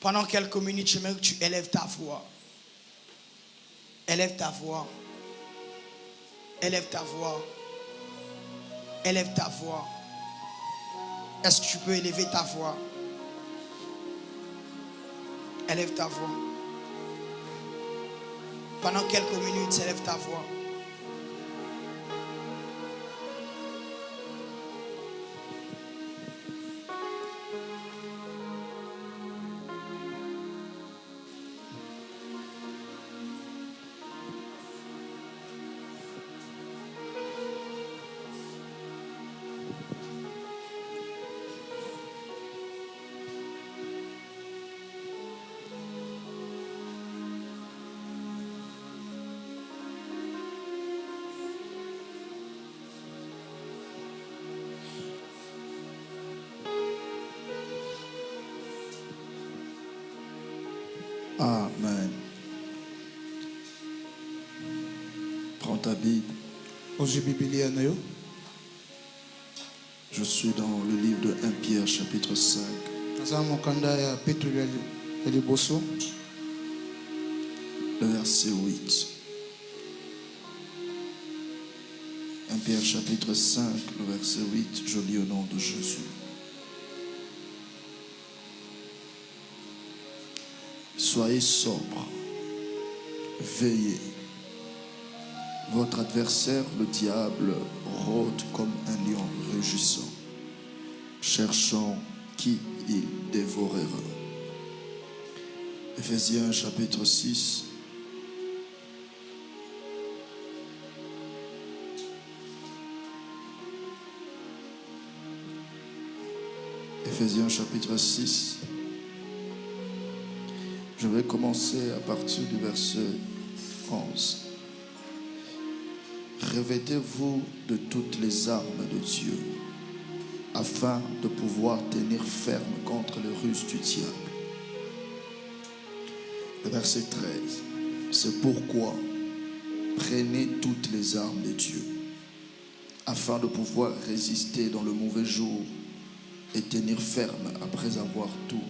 Pendant quelques minutes, j'aimerais que tu élèves ta voix. Élève ta voix. Élève ta voix. Élève ta voix. Est-ce que tu peux élever ta voix? Élève ta voix. Pendant quelques minutes, élève ta voix. Amen. Prends ta Bible. Je suis dans le livre de 1 Pierre chapitre 5. Le verset 8. 1 Pierre chapitre 5, le verset 8, je lis au nom de Jésus. Soyez sobres, veillez. Votre adversaire, le diable, rôde comme un lion rugissant, cherchant qui il dévorera. Éphésiens chapitre 6. Éphésiens chapitre 6. Je vais commencer à partir du verset 11. Revêtez-vous de toutes les armes de Dieu, afin de pouvoir tenir ferme contre les ruses du diable. Le verset 13. C'est pourquoi prenez toutes les armes de Dieu, afin de pouvoir résister dans le mauvais jour et tenir ferme après avoir tout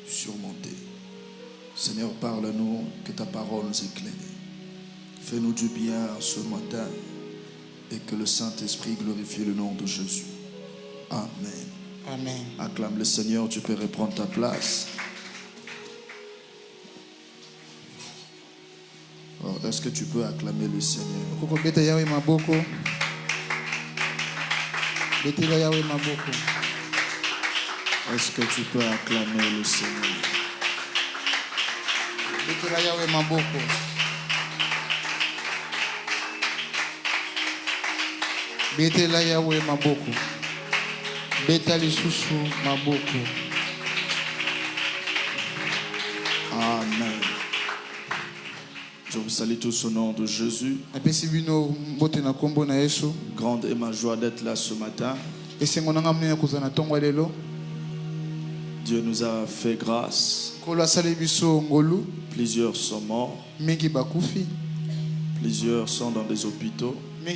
surmonté. Seigneur, parle-nous, que ta parole nous éclaire. Fais-nous du bien ce matin et que le Saint-Esprit glorifie le nom de Jésus. Amen. Amen. Acclame le Seigneur, tu peux reprendre ta place. Oh, est-ce que tu peux acclamer le Seigneur? Est-ce que tu peux acclamer le Seigneur? Betela Yahweh maboko. Betali susu maboko. Amen. Je vous salue tous au nom de Jésus. Grande est ma joie d'être là ce matin. Dieu nous a fait grâce. Plusieurs sont morts. Plusieurs sont dans des hôpitaux. Mais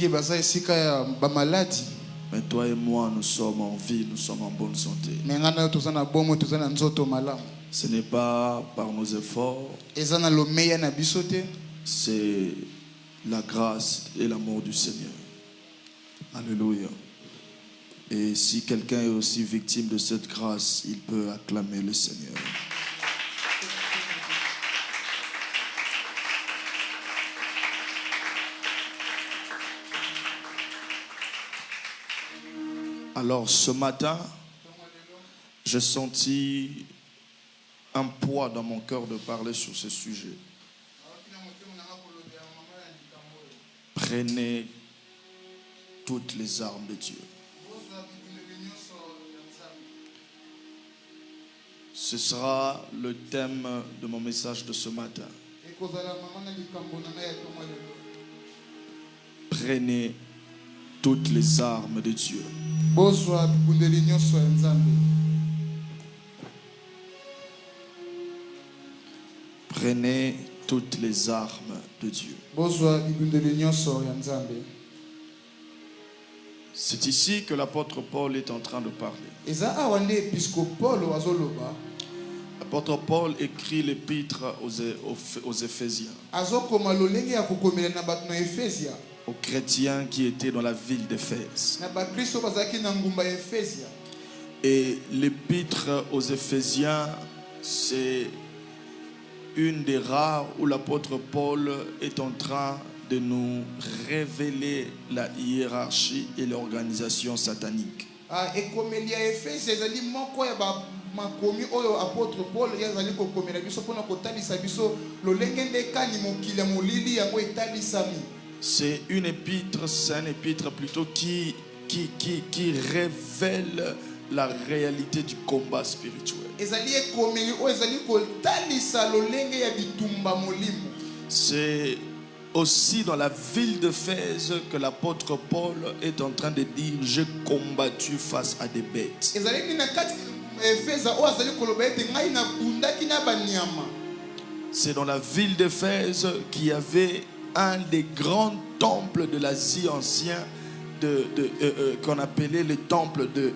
toi et moi, nous sommes en vie, nous sommes en bonne santé. Ce n'est pas par nos efforts. C'est la grâce et l'amour du Seigneur. Alléluia. Et si quelqu'un est aussi victime de cette grâce, il peut acclamer le Seigneur. Alors ce matin, j'ai senti un poids dans mon cœur de parler sur ce sujet. Prenez toutes les armes de Dieu. Ce sera le thème de mon message de ce matin. Prenez toutes les armes de Dieu. Prenez toutes les armes de Dieu. C'est ici que l'apôtre Paul est en train de parler. L'apôtre Paul écrit l'épître aux Éphésiens, azokoma lolenge ya kokomela na bato na Efesia aux chrétiens qui étaient dans la ville d'Éphèse. na bakristo bazalaki na ngumba ya Efesia. Et l'épître aux Éphésiens, c'est une des rares où l'apôtre Paul est en train de nous révéler la hiérarchie et l'organisation satanique. Ekomeli ya Efesia ezali moko ya makomi oyo apôtre Paul yazali kokomela biso mpona kotalisa biso lolenge ndekani mokili ya molili yango etalisami. C'est une épître, c'est un épître plutôt qui révèle la réalité du combat spirituel. Ezali ekomeli oyo ezali kotalisa lolenge ya bitumba molimo. C'est aussi dans la ville d'Éphèse que l'apôtre Paul est en train de dire: j'ai combattu face à des bêtes. Ezali na kati Efesa oyo azali koloba ete ngai na bundaki na banyama. C'est dans la ville d'Éphèse qu'il y avait un des grands temples de l'Asie ancienne qu'on appelait le temple de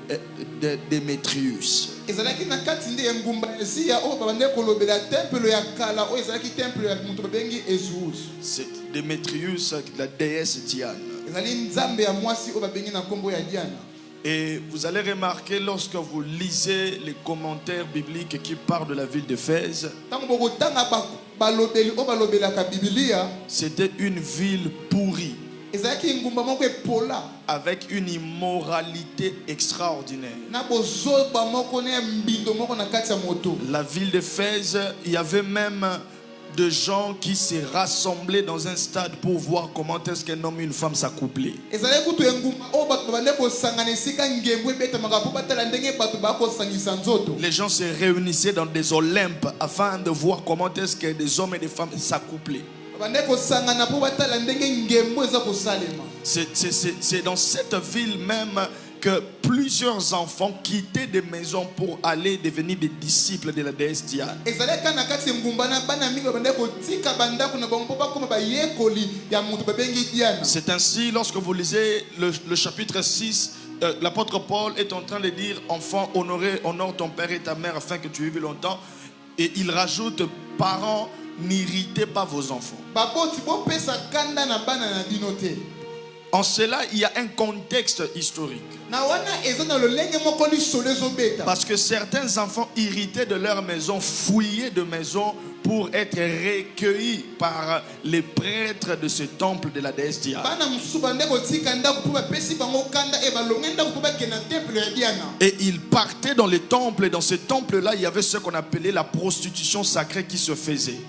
Démétrius. Ezalaki na kati nde ngumba Asia oyo babande kolobela temple ya kala oyo ezalaki temple ya mutu bengi Zeus. C'est Démétrius, la déesse Diane. Ezali nzambe ya mwasi oyo babengi na kombo ya Diana. Et vous allez remarquer lorsque vous lisez les commentaires bibliques qui parlent de la ville d'Éphèse, c'était une ville pourrie, avec une immoralité extraordinaire. La ville d'Éphèse, il y avait même de gens qui s'est rassemblés dans un stade pour voir comment est-ce qu'un homme et une femme s'accouplaient. Les gens se réunissaient dans des Olympes afin de voir comment est-ce que des hommes et des femmes s'accouplaient. C'est dans cette ville même que plusieurs enfants quittaient des maisons pour aller devenir des disciples de la déesse Diane. C'est ainsi, lorsque vous lisez le chapitre 6, l'apôtre Paul est en train de dire: enfant, honore ton père et ta mère afin que tu vives longtemps. Et il rajoute: parents, n'irritez pas vos enfants. En cela, il y a un contexte historique. Parce que certains enfants irrités de leur maison fouillaient de maison pour être recueillis par les prêtres de ce temple de la déesse Diane. Et ils partaient dans les temples, et dans ce temple-là, il y avait ce qu'on appelait la prostitution sacrée qui se faisait.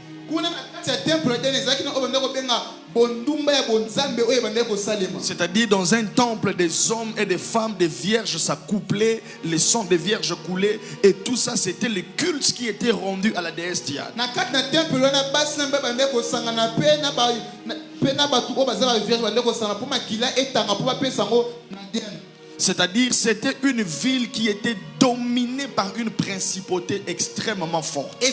C'est-à-dire dans un temple, des hommes et des femmes, des vierges s'accouplaient, les sangs des vierges coulaient, et tout ça c'était le culte qui était rendu à la déesse Diane. C'est-à-dire c'était une ville qui était dominée par une principauté extrêmement forte.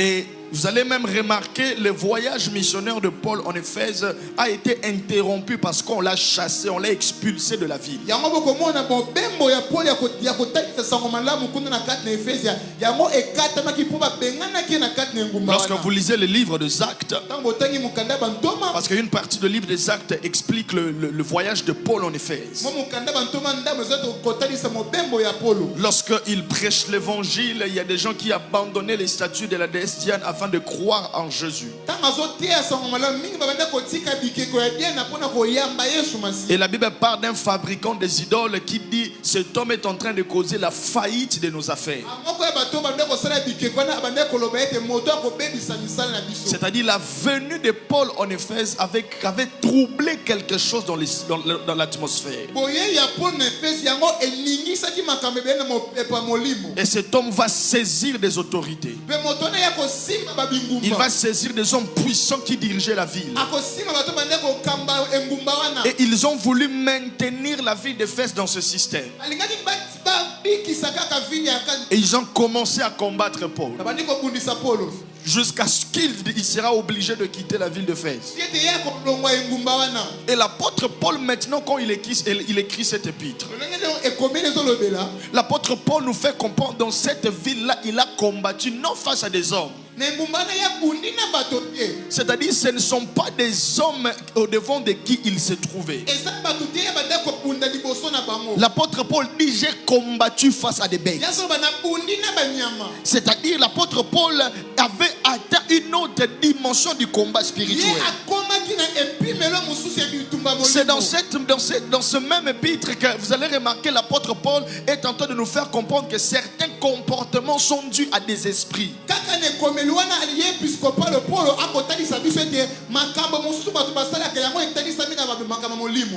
Et vous allez même remarquer le voyage missionnaire de Paul en Éphèse a été interrompu parce qu'on l'a chassé, on l'a expulsé de la ville. Lorsque vous lisez le livre des Actes, parce qu'une partie du livre des Actes explique le voyage de Paul en Éphèse. Lorsqu'il prêche l'évangile, il y a des gens qui abandonnaient les statues de la déesse Diane afin de croire en Jésus. Et la Bible parle d'un fabricant des idoles qui dit: cet homme est en train de causer la faillite de nos affaires. C'est-à-dire la venue de Paul en Éphèse avait troublé quelque chose dans l'atmosphère. Et cet homme va saisir des autorités. Il va saisir des hommes puissants qui dirigeaient la ville. Et ils ont voulu maintenir la ville d'Éphèse dans ce système. Et ils ont commencé à combattre Paul. jusqu'à ce qu'il sera obligé de quitter la ville d'Éphèse. Et l'apôtre Paul, maintenant, quand il écrit cette épître, l'apôtre Paul nous fait comprendre, dans cette ville-là, il a combattu non face à des hommes. C'est-à-dire, ce ne sont pas des hommes au devant de qui il se trouvait. L'apôtre Paul dit, j'ai combattu face à des bêtes. C'est-à-dire, l'apôtre Paul avait atteint une autre dimension du combat spirituel. C'est dans ce même épître que vous allez remarquer, l'apôtre Paul est en train de nous faire comprendre que certains comportements sont dus à des esprits.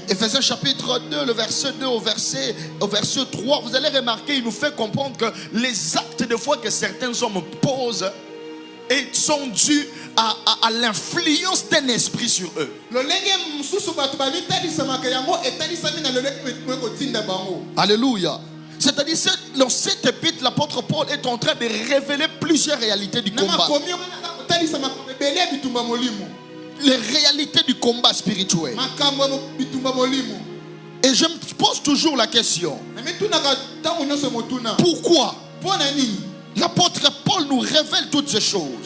Ephésiens chapitre 2, le verset 2 au verset 3, vous allez remarquer, il nous fait comprendre que les actes de foi que certains hommes posent et sont dus à l'influence d'un esprit sur eux. Alléluia. C'est-à-dire, dans cette épître, l'apôtre Paul est en train de révéler plusieurs réalités du combat. Les réalités du combat spirituel. Et je me pose toujours la question, pourquoi l'apôtre Paul nous révèle toutes ces choses?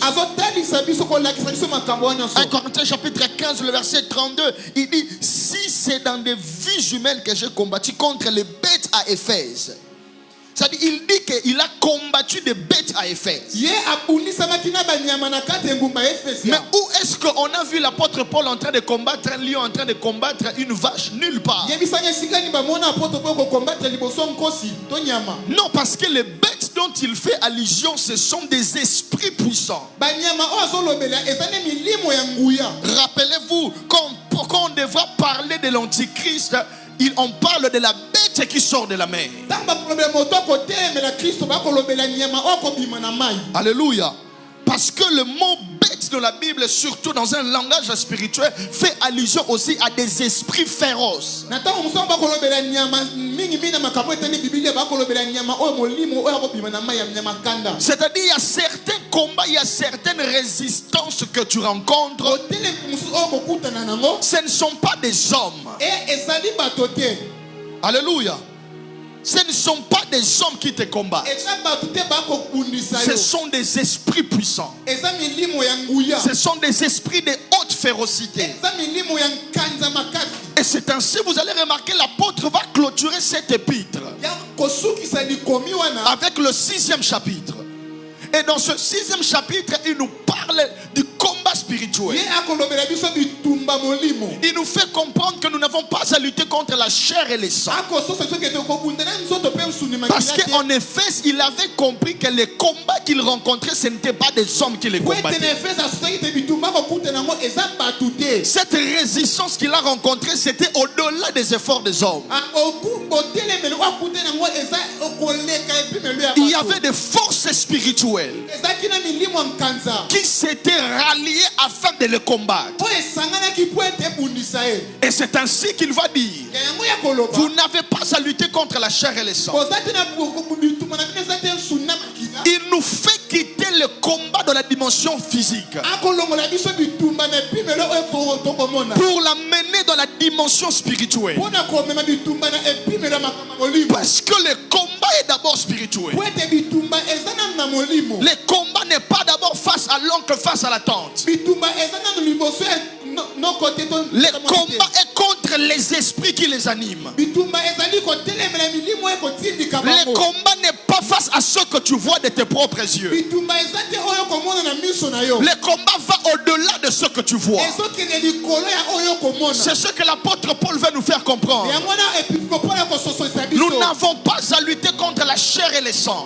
1 Corinthiens chapitre 15, le verset 32, il dit, si c'est dans des vies humaines que j'ai combattu contre les bêtes à Éphèse. C'est-à-dire, il dit qu'il a combattu des bêtes à Éphèse. Mais où est-ce qu'on a vu l'apôtre Paul en train de combattre un lion, en train de combattre une vache? Nulle part. Non, parce que les bêtes dont il fait allusion, ce sont des esprits puissants. Rappelez-vous, quand on devra parler de l'antichrist, on parle de la bête qui sort de la mer. Alléluia. Parce que le mot bête dans la Bible, surtout dans un langage spirituel, fait allusion aussi à des esprits féroces. C'est-à-dire, il y a certains combats, il y a certaines résistances que tu rencontres. Ce ne sont pas des hommes. Alléluia. Ce ne sont pas des hommes qui te combattent. Ce sont des esprits puissants. Ce sont des esprits de haute férocité. Et c'est ainsi, vous allez remarquer, l'apôtre va clôturer cet épître avec le 6e chapitre. Et dans ce 6e chapitre, il nous parle du combat spirituel. Il nous fait comprendre que nous n'avons pas à lutter contre la chair et les sangs. Parce qu'en Éphèse, il avait compris que les combats qu'il rencontrait, ce n'étaient pas des hommes qui les combattaient. Cette résistance qu'il a rencontrée, c'était au-delà des efforts des hommes. Il y avait des forces spirituelles qui s'étaient ralliés afin de le combattre. Et c'est ainsi qu'il va dire, vous n'avez pas à lutter contre la chair et le sang. Il nous fait quitter le combat de la dimension physique pour l'amener dans la dimension spirituelle. Parce que le combat est d'abord spirituel. Le combat n'est pas d'abord face à l'oncle, face à la tante. Le combat est contre les esprits qui les animent. Le combat n'est pas face à ce que tu vois de tes propres yeux. Le combat va au-delà de ce que tu vois. C'est ce que l'apôtre Paul veut nous faire comprendre. Nous n'avons pas à lutter contre la chair et le sang.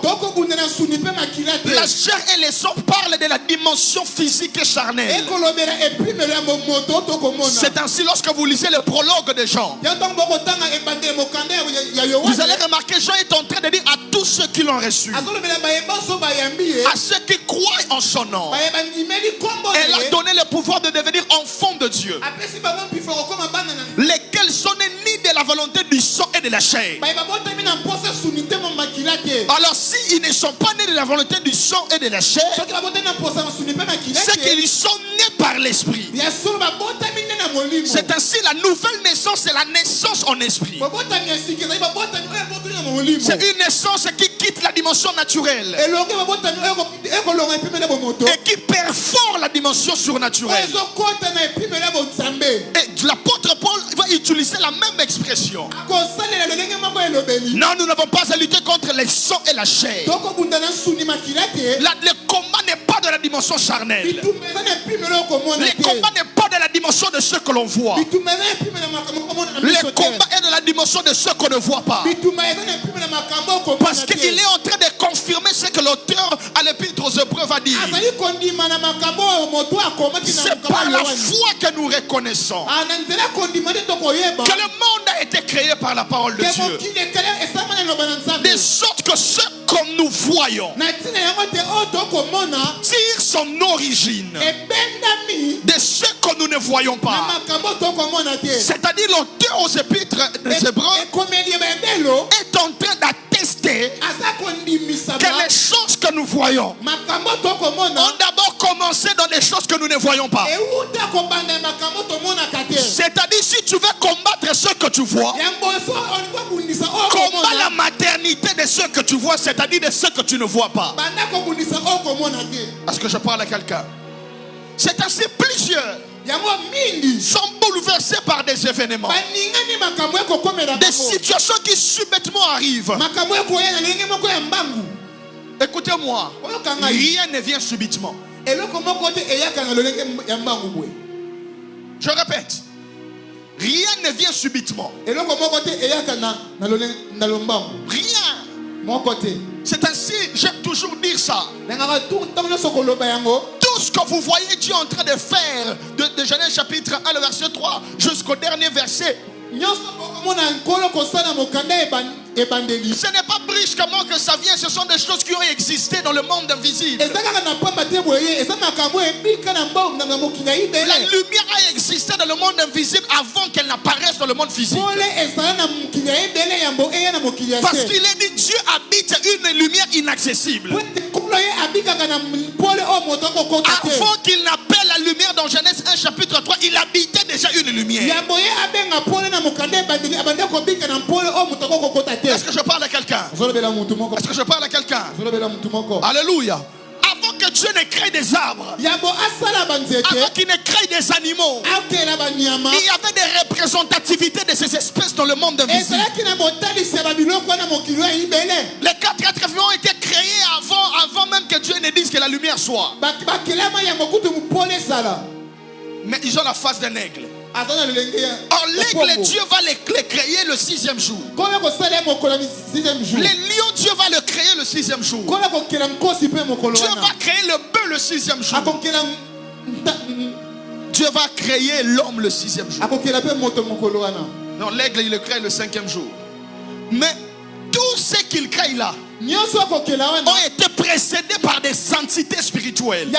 La chair et le sang parlent de la dimension physique et charnelle. C'est ainsi, lorsque vous lisez le prologue de Jean, vous allez remarquer, Jean est en train de dire à tous ceux qui l'ont reçu, à ceux qui croient en son nom, elle a donné le pouvoir de devenir enfants de Dieu, lesquels sont nés ni de la volonté du sang et de la chair, Alors s'ils ne sont pas nés de la volonté du sang et de la chair, c'est qu'ils sont nés par l'esprit. C'est ainsi la nouvelle naissance, c'est la naissance en esprit. C'est une naissance qui quitte la dimension naturelle et qui perfore la dimension surnaturelle. Et l'apôtre Paul va utiliser la même expression. Non, nous n'avons pas à lutter contre les sang et la chair. Le combat n'est pas de la dimension charnelle. Le combat n'est pas de la dimension de ce que l'on voit. Le combat est de la dimension de ce qu'on ne voit pas. Parce qu'il est en train de confirmer ce que l'auteur à l'épître aux Hébreux va dire. C'est par la foi que nous reconnaissons que le monde a été créé par la parole de Dieu. De sorte que ce que nous voyons tire son origine de ce que nous ne voyons pas. C'est-à-dire l'auteur aux épîtres des Hébreux est en train d'attester que les choses que nous voyons ont d'abord commencé dans les choses que nous ne voyons pas. C'est-à-dire si tu veux combattre ce que tu vois, combat la maternité de ce que tu vois, c'est-à-dire de ce que tu ne vois pas. Est-ce que je parle à quelqu'un? C'est ainsi plusieurs sont bouleversés par des événements, des situations qui subitement arrivent. Écoutez-moi, rien ne vient subitement. Je répète, rien ne vient subitement. Rien. C'est ainsi, j'aime toujours dire ça. Tout ce que vous voyez Dieu en train de faire, de Genèse chapitre 1, le verset 3, jusqu'au dernier verset, ce n'est pas brusquement que ça vient, ce sont des choses qui ont existé dans le monde invisible. La lumière a existé dans le monde invisible avant qu'elle n'apparaisse dans le monde physique. Parce qu'il est dit, Dieu habite une lumière inaccessible. Avant qu'il n'appelle la lumière dans Genèse 1 chapitre 3, il habitait déjà une lumière. Est-ce que je parle à quelqu'un? Est-ce que je parle à quelqu'un? Alléluia. Avant que Dieu ne crée des arbres, avant qu'il ne crée des animaux, il y avait des représentativités de ces espèces dans le monde invisible. Les quatre êtres vivants ont été créés avant même que Dieu ne dise que la lumière soit. Mais ils ont la face d'un aigle. Or l'aigle, Dieu va les créer le 6e jour. Les lions, Dieu va le créer le 6e jour. Dieu va créer le bœuf le 6e jour. Dieu va créer l'homme le 6e jour. Non, l'aigle, il le crée le 5e jour. Mais tout ce qu'il crée là ont été précédés par des entités spirituelles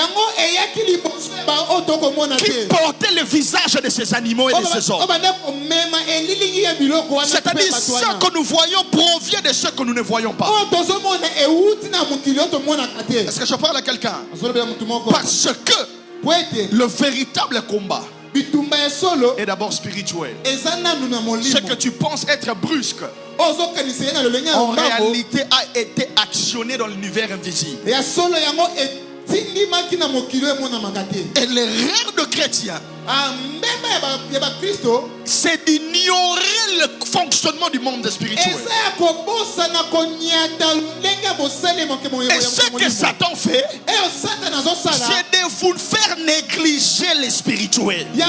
qui portaient le visage de ces animaux et de ces hommes. C'est-à-dire ce que nous voyons provient de ce que nous ne voyons pas. Est-ce que je parle à quelqu'un? Parce que le véritable combat est d'abord spirituel. Ce que tu penses être brusque, en réalité a été actionné dans l'univers invisible. Et l'erreur de chrétien, c'est d'ignorer le fonctionnement du monde spirituel. Et ce que Satan fait, c'est de vous faire négliger les spirituels. C'est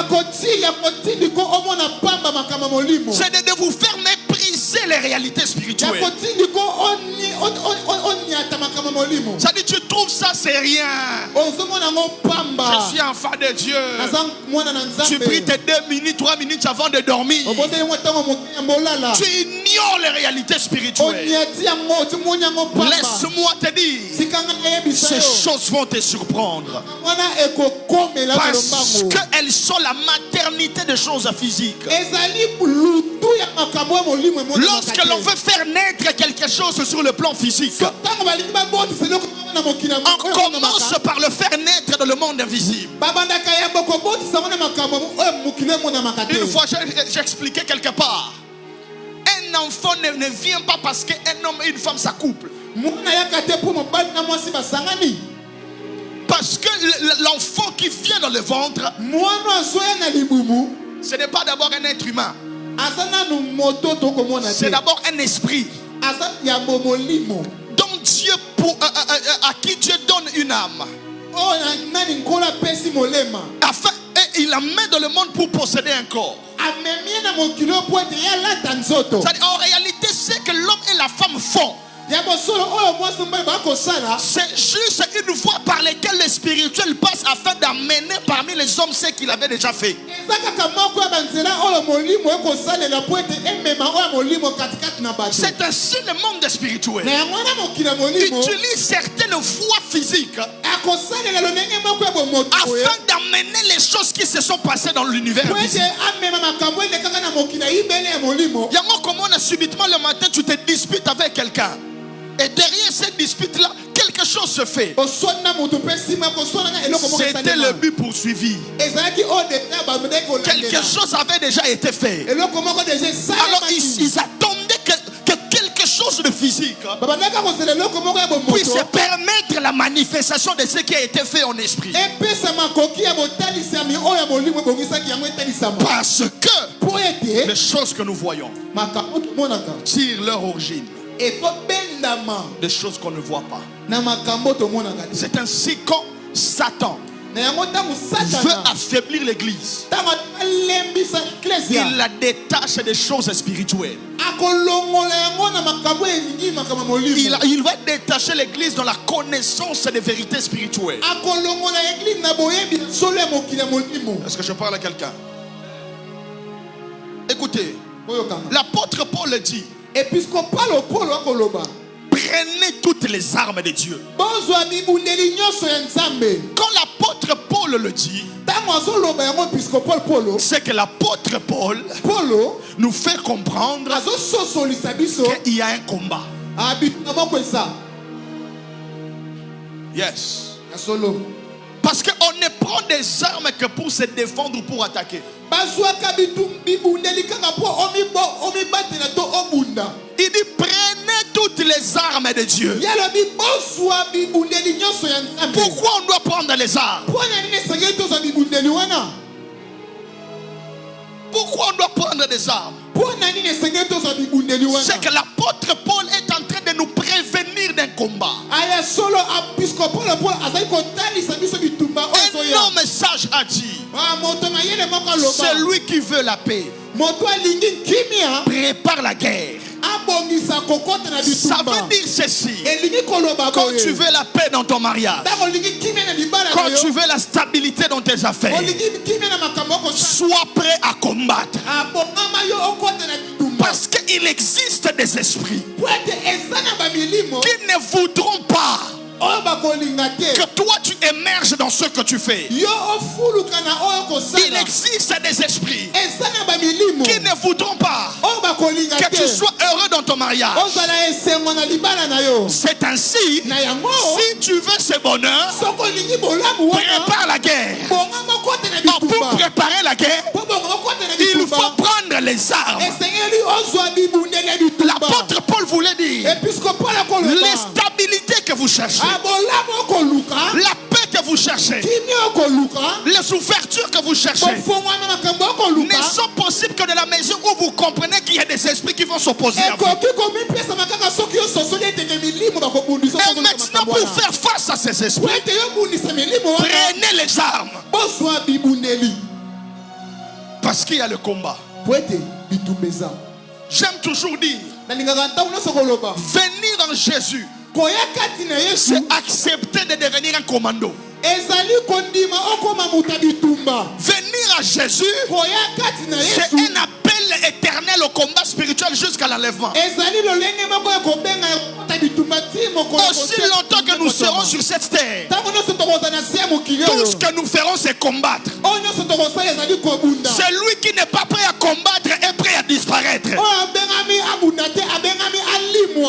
de vous faire mépriser les réalités spirituelles. Ça dit, tu trouves ça, c'est rien. Je suis enfant de Dieu. Tu pries tes 2 minutes, 3 minutes avant de dormir. Tu ignores ignores les réalités spirituelles, laisse-moi te dire, ces choses vont te surprendre. Parce qu'elles sont la maternité des choses physiques. Lorsque l'on veut faire naître quelque chose sur le plan physique, on commence par le faire naître dans le monde invisible. Une fois, j'expliquais quelque part, un enfant ne vient pas parce qu'un homme et une femme s'accouplent. Parce que l'enfant qui vient dans le ventre, ce n'est pas d'abord un être humain, c'est d'abord un esprit. Donc Dieu, à qui Dieu donne une âme, afin, et il la met dans le monde pour posséder un corps. En réalité, c'est que l'homme et la femme font. C'est juste une voie par laquelle le spirituel passe afin d'amener parmi les hommes ce qu'il avait déjà fait. C'est ainsi le monde spirituel utilise certaines voies physiques afin d'amener les choses qui se sont passées dans l'univers. Comment subitement le matin tu te disputes avec quelqu'un et derrière cette dispute là quelque chose se fait. C'était le but poursuivi. Quelque chose avait déjà été fait. Alors ils attendaient que quelque chose de physique puisse permettre la manifestation de ce qui a été fait en esprit. Parce que les choses que nous voyons tirent leur origine des choses qu'on ne voit pas. C'est ainsi que Satan veut affaiblir l'église. Il la détache des choses spirituelles. Il va détacher l'église dans la connaissance des vérités spirituelles. Est-ce que je parle à quelqu'un? Écoutez, l'apôtre Paul dit, prenez toutes les armes de Dieu. Quand l'apôtre Paul le dit, c'est que l'apôtre Paul nous fait comprendre qu'il y a un combat. Yes. Parce qu'on ne prend des armes que pour se défendre ou pour attaquer. Il dit prenez toutes les armes de Dieu. Pourquoi on doit prendre les armes? Pourquoi on doit prendre des armes? C'est que l'apôtre Paul est en train de nous prévenir d'un combat. Un homme sage a dit, celui qui veut la paix prépare la guerre. Ça veut dire ceci: quand tu veux la paix dans ton mariage, quand tu veux la stabilité dans tes affaires, sois prêt à combattre. Parce qu'il existe des esprits qui ne voudront pas que toi tu émerges dans ce que tu fais. Il existe des esprits qui ne voudront pas que tu sois heureux dans ton mariage. C'est ainsi, si tu veux ce bonheur, prépare la guerre. Pour préparer la guerre, il faut prendre les armes. L'apôtre Paul voulait dire les stabilités que vous cherchez, la paix que vous cherchez, les ouvertures que vous cherchez ne sont possibles que de la mesure où vous comprenez qu'il y a des esprits qui vont s'opposer à vous. Et maintenant, pour faire face à ces esprits, prenez les armes. Parce qu'il y a le combat. J'aime toujours dire, venir en Jésus, c'est accepter de devenir un commando. Venir à Jésus, c'est un appel éternel au combat spirituel jusqu'à l'enlèvement. Aussi longtemps que nous serons sur cette terre, tout ce que nous ferons, c'est combattre. Celui qui n'est pas prêt à combattre est prêt à disparaître.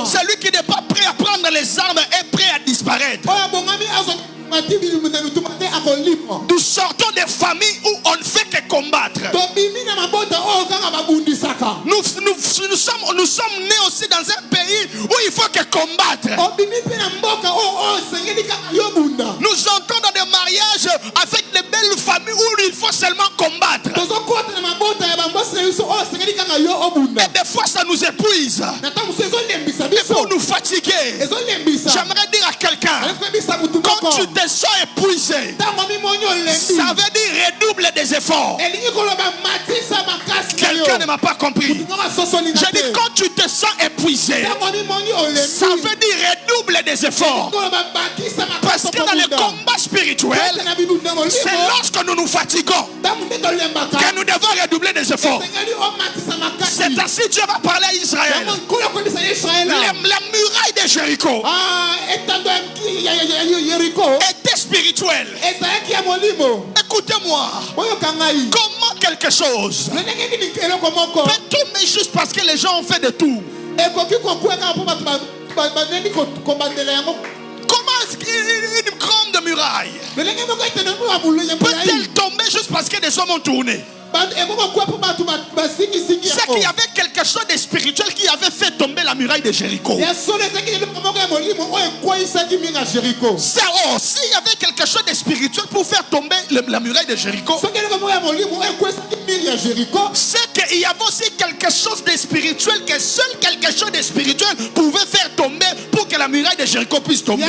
Celui qui n'est pas prêt à prendre les armes est prêt à disparaître. Nous sortons des familles où on ne fait que combattre. Nous sommes nés aussi dans un pays où il faut que combattre. Nous entrons dans des mariages avec des belles familles où il faut seulement combattre. Et des fois ça nous épuise. Et pour nous fatiguer, j'aimerais dire à quelqu'un, quand tu te sens épuisé, ça veut dire redouble des efforts. Quelqu'un ne m'a pas compris. J'ai dit quand tu te sens épuisé, ça veut dire redouble des efforts. Parce que dans le combat spirituel, c'est lorsque nous nous fatiguons que nous devons redoubler des efforts. C'est ainsi que Dieu va parler à Israël. La muraille de Jéricho était spirituelle. Écoutez-moi. Comment quelque chose peut tomber juste parce que les gens ont fait des tours? Comment est-ce qu'une grande muraille peut-elle tomber juste parce que des hommes ont tourné? C'est qu'il y avait quelque chose de spirituel qui avait fait tomber la muraille de Jéricho. S'il y avait quelque chose de spirituel pour faire tomber la muraille de Jéricho, c'est qu'il y avait aussi quelque chose de spirituel, que seul quelque chose de spirituel pouvait faire tomber pour que la muraille de Jéricho puisse tomber.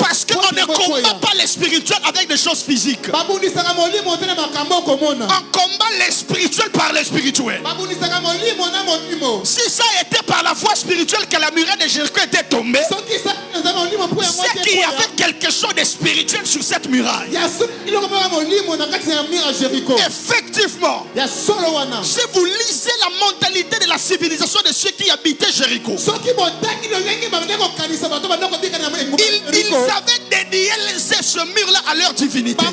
Parce qu'on ne combat pas les spirituels avec des choses physiques. On combat les spirituels par les spirituels. Si ça était par la foi spirituelle que la muraille de Jéricho était tombée, c'est qu'il y avait quelque chose de spirituel sur cette muraille. Effectivement, si vous lisez la mentalité de la civilisation de ceux qui habitaient Jéricho, ils avaient dédié ce mur-là à leur divinité.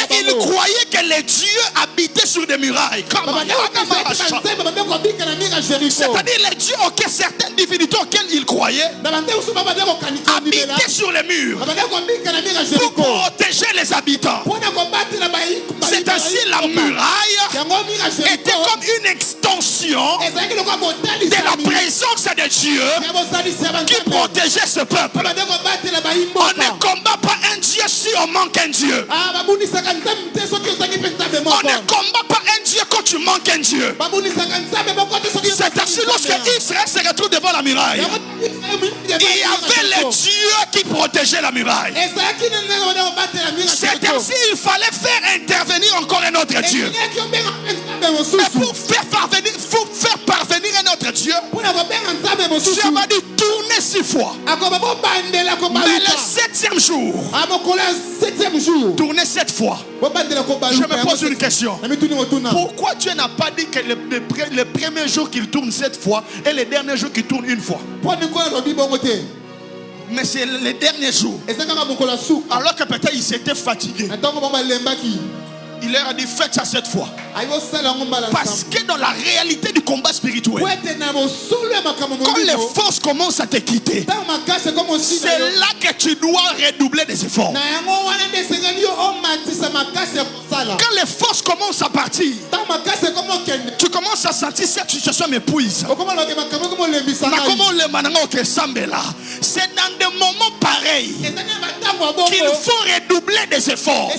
Et ils croyaient que les dieux habitaient sur des murailles. C'est-à-dire les dieux auxquels certaines divinités auxquelles ils croyaient habitaient sur les murs pour protéger les habitants. C'est ainsi la muraille était comme une extension de la présence de Dieu qui protégeait ce peuple. On ne combat pas un Dieu si on manque un Dieu. On ne combat pas un Dieu quand tu manques un Dieu. C'est ainsi lorsque Israël se retrouve devant la muraille, il y avait les dieux qui protégeaient la muraille. C'est ainsi il fallait faire intervenir encore un autre Dieu. Et pour faire parvenir un autre Dieu, Dieu m'a dit tourner 6 fois. Mais le 7e jour, tourner 7 fois. Je me pose une question. Pourquoi Dieu n'a pas dit que le premier jour qu'il tourne 7 fois et le dernier jour qu'il tourne 1 fois? Mais c'est le dernier jour. Alors que peut-être il s'était fatigué. Il leur a dit faites ça 7 fois. Parce que dans la réalité du combat spirituel, quand les forces commencent à te quitter, c'est là que tu dois redoubler des efforts. Quand les forces commencent à partir, tu commences à sentir cette situation m'épuise. C'est dans des moments pareils qu'il faut redoubler des efforts.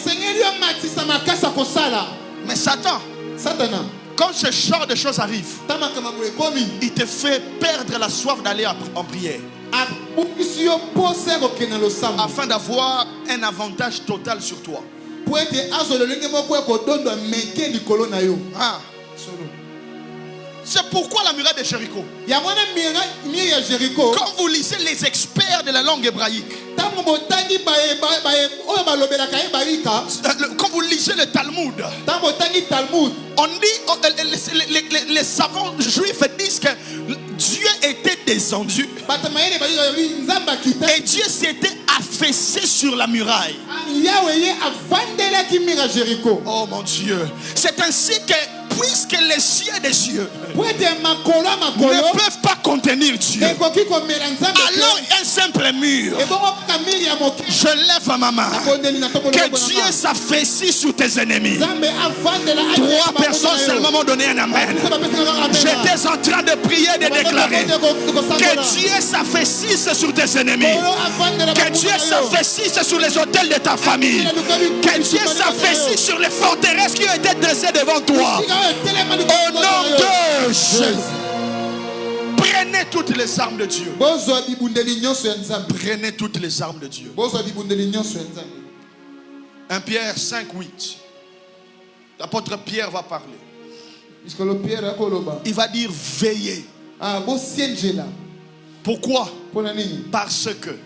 Mais Satan, quand ce genre de choses arrive, il te fait perdre la soif d'aller en prière, afin d'avoir un avantage total sur toi. C'est pourquoi la muraille de Jéricho, quand vous lisez les experts de la langue hébraïque, Quand vous lisez le Talmud, on dit, les savants juifs disent que Dieu était descendu et Dieu s'était affaissé sur la muraille. Oh mon Dieu. C'est ainsi que puisque les cieux des cieux ne peuvent pas contenir Dieu, alors un simple mur, je lève ma main, que Dieu s'affaissit sur tes ennemis. 3 personnes seulement m'ont donné un amen. J'étais en train de prier et de déclarer que Dieu s'affaississe sur tes ennemis, que Dieu s'affaississe sur les hôtels de ta famille, que Dieu s'affaississe sur les forteresses qui ont été dressées devant toi. Au nom de Jésus. Prenez toutes les armes de Dieu. Prenez toutes les armes de Dieu. 1 Pierre 5, 8. L'apôtre Pierre va parler. Il va dire veillez. Pourquoi? Parce que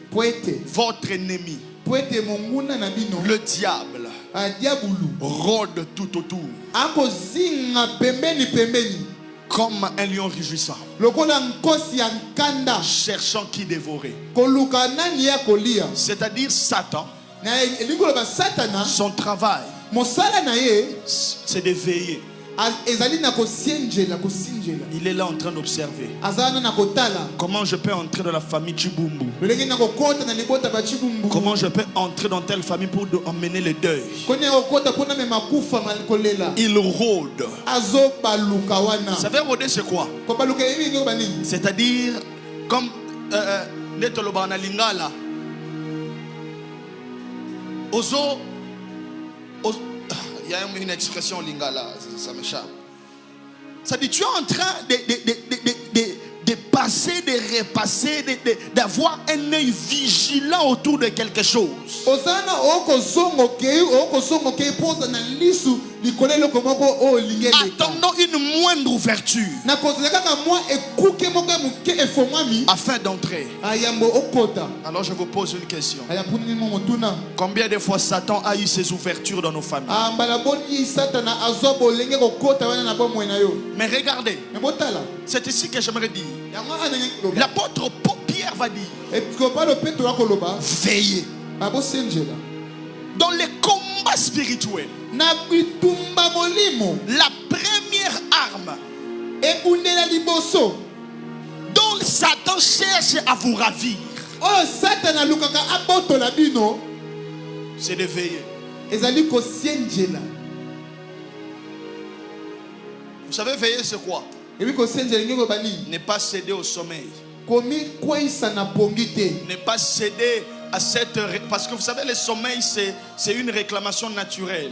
votre ennemi, le diable, rôde tout autour comme un lion rugissant, cherchant qui dévorer. C'est-à-dire Satan, son travail, c'est de veiller. Il est là en train d'observer. Comment je peux entrer dans la famille Chibumbu? Comment je peux entrer dans telle famille pour emmener le deuil? Il rôde. Vous savez rôder c'est quoi? C'est-à-dire comme Netoloba Lingala. Il y a une expression lingala, ça m'échappe. Ça dit tu es en train de passer, de repasser, d'avoir un œil vigilant autour de quelque chose. Attendons une moindre ouverture afin d'entrer. Alors je vous pose une question. Combien de fois Satan a eu ses ouvertures dans nos familles? Mais regardez, c'est ici que j'aimerais dire. L'apôtre Pierre va dire veillez. Dans les combats spirituels, la première arme dont Satan cherche à vous ravir, c'est de veiller. Vous savez, veiller c'est quoi? Ne pas céder au sommeil. Ne pas céder à cette... Parce que vous savez, le sommeil, c'est une réclamation naturelle.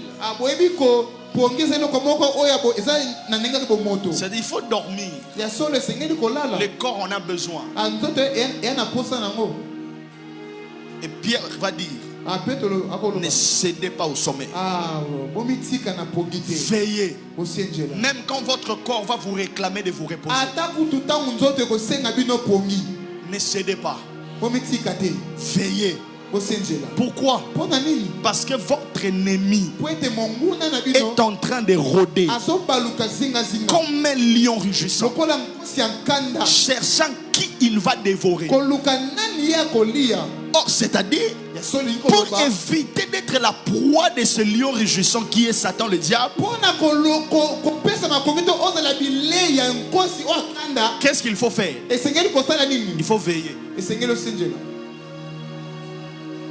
C'est-à-dire il faut dormir. Le corps en a besoin. Et Pierre va dire, ne cédez pas au sommeil. Veillez. Même quand votre corps va vous réclamer de vous reposer, ne cédez pas. Veillez. Pourquoi? Parce que votre ennemi est en train de rôder comme un lion rugissant, cherchant qui il va dévorer. Or, c'est-à-dire, pour éviter d'être la proie de ce lion rugissant qui est Satan le diable, qu'est-ce qu'il faut faire? Il faut veiller.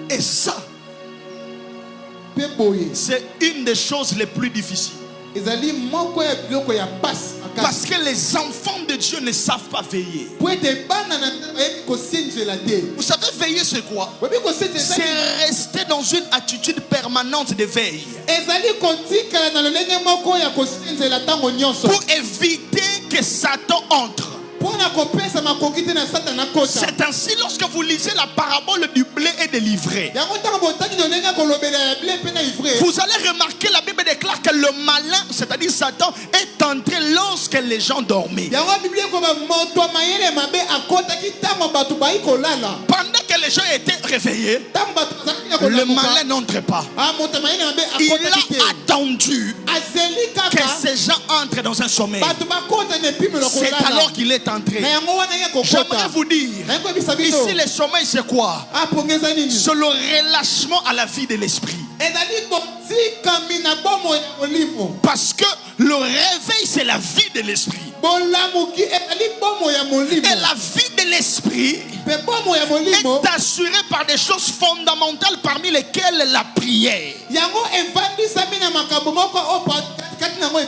Et ça, c'est une des choses les plus difficiles. Parce que les enfants de Dieu ne savent pas veiller. Vous savez, veiller c'est quoi? C'est rester dans une attitude permanente de veille pour éviter que Satan entre. C'est ainsi lorsque vous lisez la parabole du blé et de l'ivraie. Vous allez remarquer, la Bible déclare que le malin, c'est-à-dire Satan, est entré lorsque les gens dormaient. Pendant que que les gens étaient réveillés, le malin n'entre pas. Il a attendu que ces gens entrent dans un sommeil. C'est alors qu'il est entré. J'aimerais vous dire, ici le sommeil c'est quoi? C'est le relâchement à la vie de l'esprit. Parce que le réveil c'est la vie de l'esprit. Et la vie de l'esprit est assurée par des choses fondamentales parmi lesquelles la prière.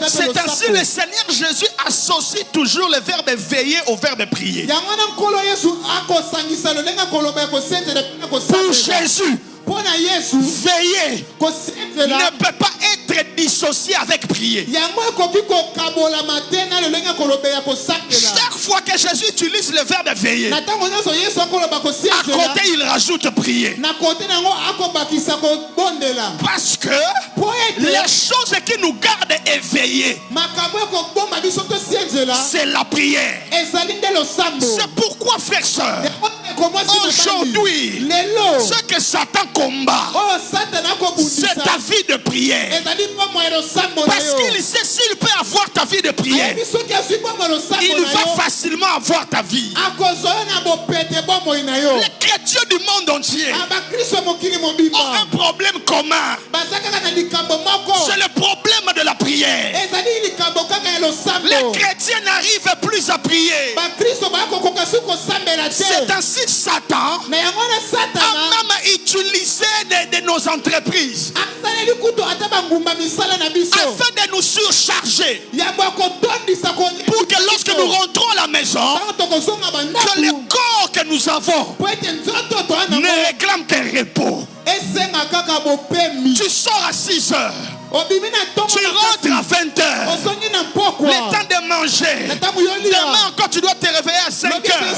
C'est ainsi le Seigneur Jésus associe toujours le verbe veiller au verbe prier. Pour Jésus, veiller ne peut pas être dissocié avec prier. Chaque fois que Jésus utilise le verbe veiller, à côté il rajoute prier. Parce que les choses qui nous gardent éveillés, c'est la prière. C'est pourquoi, frères et sœurs, aujourd'hui, ce que Satan combat, c'est ta vie de prière. Parce qu'il sait s'il peut avoir ta vie de prière, il va facilement avoir ta vie. Les chrétiens du monde entier ont un problème commun. C'est le problème de la prière. Les chrétiens n'arrivent plus à prier. C'est ainsi que Satan a même utilisé de nos entreprises afin de nous surcharger, pour que lorsque nous rentrons à la maison, que le corps que nous avons ne réclame qu'un repos. Tu sors à 6 heures, tu rentres à 20 heures, le temps de manger. Demain encore tu dois te réveiller à 5 heures.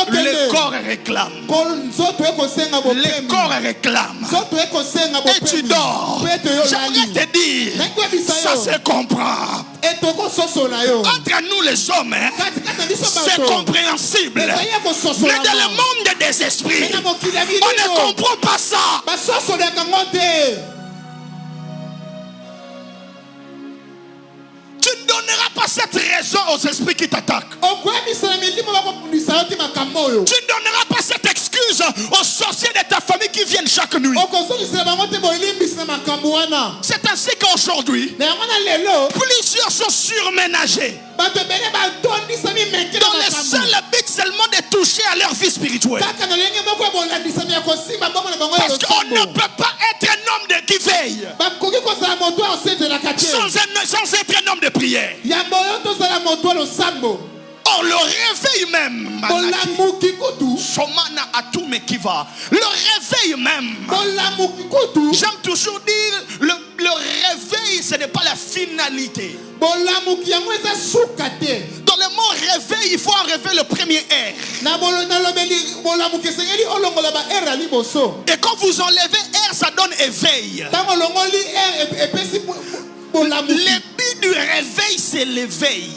Le corps réclame. Le corps réclame. Et tu dors. J'aimerais te dire, ça se comprend. Entre nous les hommes, c'est compréhensible. Mais dans le monde des esprits, on ne comprend pas ça. Tu ne donneras pas cette raison aux esprits qui t'attaquent. Tu ne donneras pas cette excuse aux sorciers de ta famille qui viennent chaque nuit. C'est ainsi qu'aujourd'hui, plusieurs sont surménagés dans le seul but seulement de toucher à leur vie spirituelle. Parce qu'on ne peut pas être un homme qui veille sans être un homme de prière. Or le réveil même, le réveil même, j'aime toujours dire, le réveil ce n'est pas la finalité. Dans le mot réveil, il faut enlever le premier R. Et quand vous enlevez R, ça donne éveil. Le but du réveil, c'est l'éveil.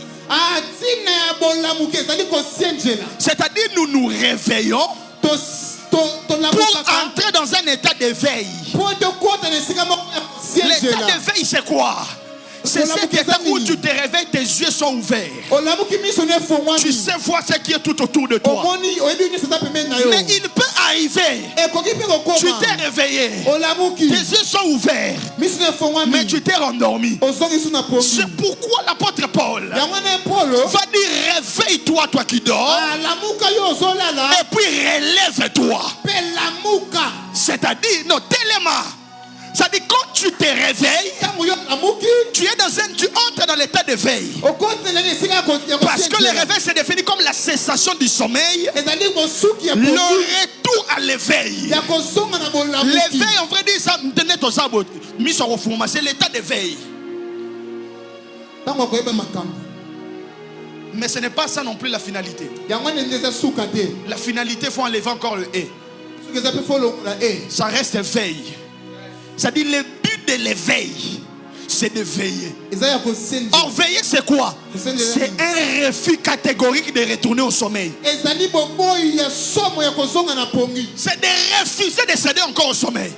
C'est-à-dire nous nous réveillons pour entrer dans un état d'éveil. L'état d'éveil c'est quoi? C'est cet état où tu te réveilles, tes yeux sont ouverts. Tu sais voir ce qui est tout autour de toi. Mais il peut arriver, tu t'es réveillé, tes yeux sont ouverts, mais tu t'es endormi. C'est pourquoi l'apôtre Paul va dire réveille-toi, toi qui dors, et puis relève-toi. C'est-à-dire, non, tellement. C'est-à-dire quand tu te réveilles, tu entres dans l'état d'éveil. Parce que le réveil c'est défini comme la cessation du sommeil, le retour à l'éveil. L'éveil, on vrai dire ça, c'est l'état d'éveil. Mais ce n'est pas ça non plus la finalité. La finalité, il faut enlever encore le et. Ça reste éveil. C'est-à-dire le but de l'éveil, c'est de veiller. Or, veiller, c'est quoi? C'est un refus catégorique de retourner au sommeil. C'est de refuser de céder encore au sommeil.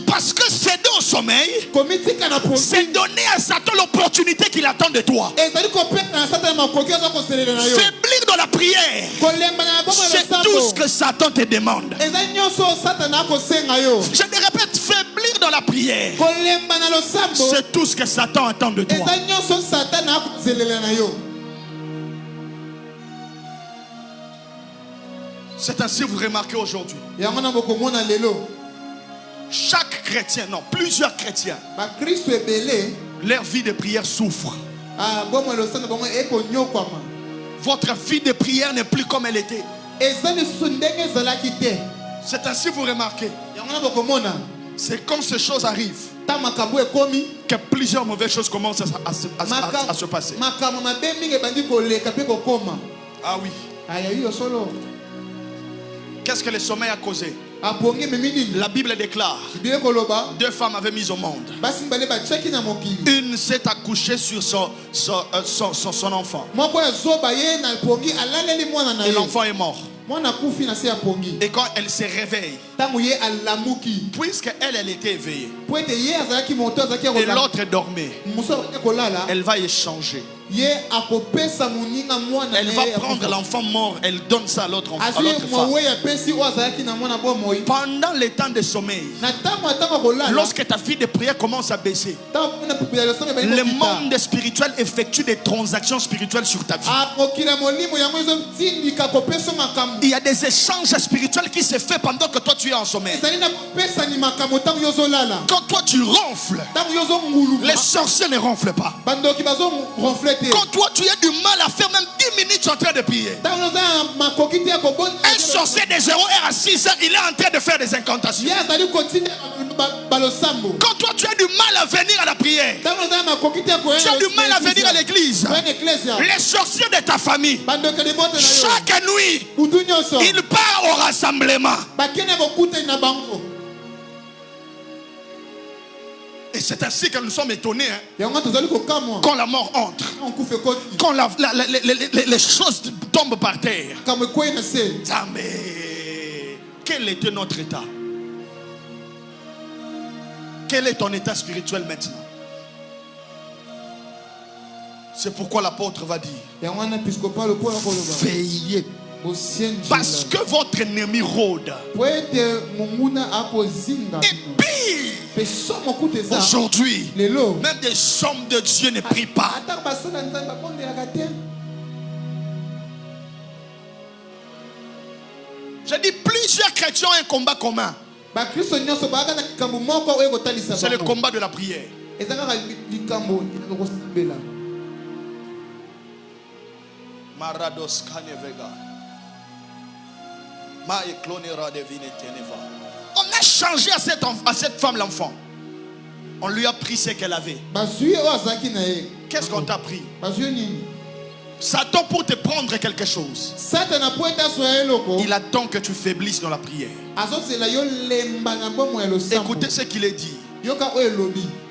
Parce que céder au sommeil, c'est donner à Satan l'opportunité qu'il attend de toi. Faiblir dans la prière, c'est tout ce que Satan te demande. Je te répète, faiblir dans la prière, c'est tout ce que Satan attend de toi. C'est ainsi que vous remarquez aujourd'hui. Chaque chrétien, non, plusieurs chrétiens, leur vie de prière souffre. Votre vie de prière n'est plus comme elle était. C'est ainsi que vous remarquez. C'est quand ces choses arrivent que plusieurs mauvaises choses commencent à se passer. Ah oui. Qu'est-ce que le sommeil a causé? La Bible déclare 2 femmes avaient mis au monde. Une s'est accouchée sur son enfant. Et l'enfant est mort. Et quand elle se réveille, puisqu'elle était éveillée et l'autre dormait, elle va échanger. Elle va prendre l'enfant mort, elle donne ça à l'autre femme. Pendant les temps de sommeil, lorsque ta vie de prière commence à baisser, le monde spirituel effectue des transactions spirituelles sur ta vie. Il y a des échanges spirituels qui se font pendant que toi tu es en sommeil. Quand toi tu ronfles, les sorciers ne ronflent pas. Quand toi tu as du mal à faire même 10 minutes en train de prier, un sorcier de 0h à 6h, il est en train de faire des incantations. Quand toi tu as du mal à venir à la prière, tu as du mal à venir à l'église, les sorciers de ta famille, chaque nuit, ils partent au rassemblement. Et c'est ainsi que nous sommes étonnés quand la mort entre, quand les choses tombent par terre. Mais quel était notre état? Quel est ton état spirituel maintenant? C'est pourquoi l'apôtre va dire: veillez, parce que votre ennemi rôde. Et pire, aujourd'hui, même des hommes de Dieu ne prient pas. J'ai dit, plusieurs chrétiens ont un combat commun. C'est le combat de la prière. Marados Kanevega. On a changé à cette femme l'enfant. On lui a pris ce qu'elle avait. Qu'est-ce qu'on t'a pris? Satan, pour te prendre quelque chose, il attend que tu faiblisses dans la prière. Écoutez ce qu'il est dit.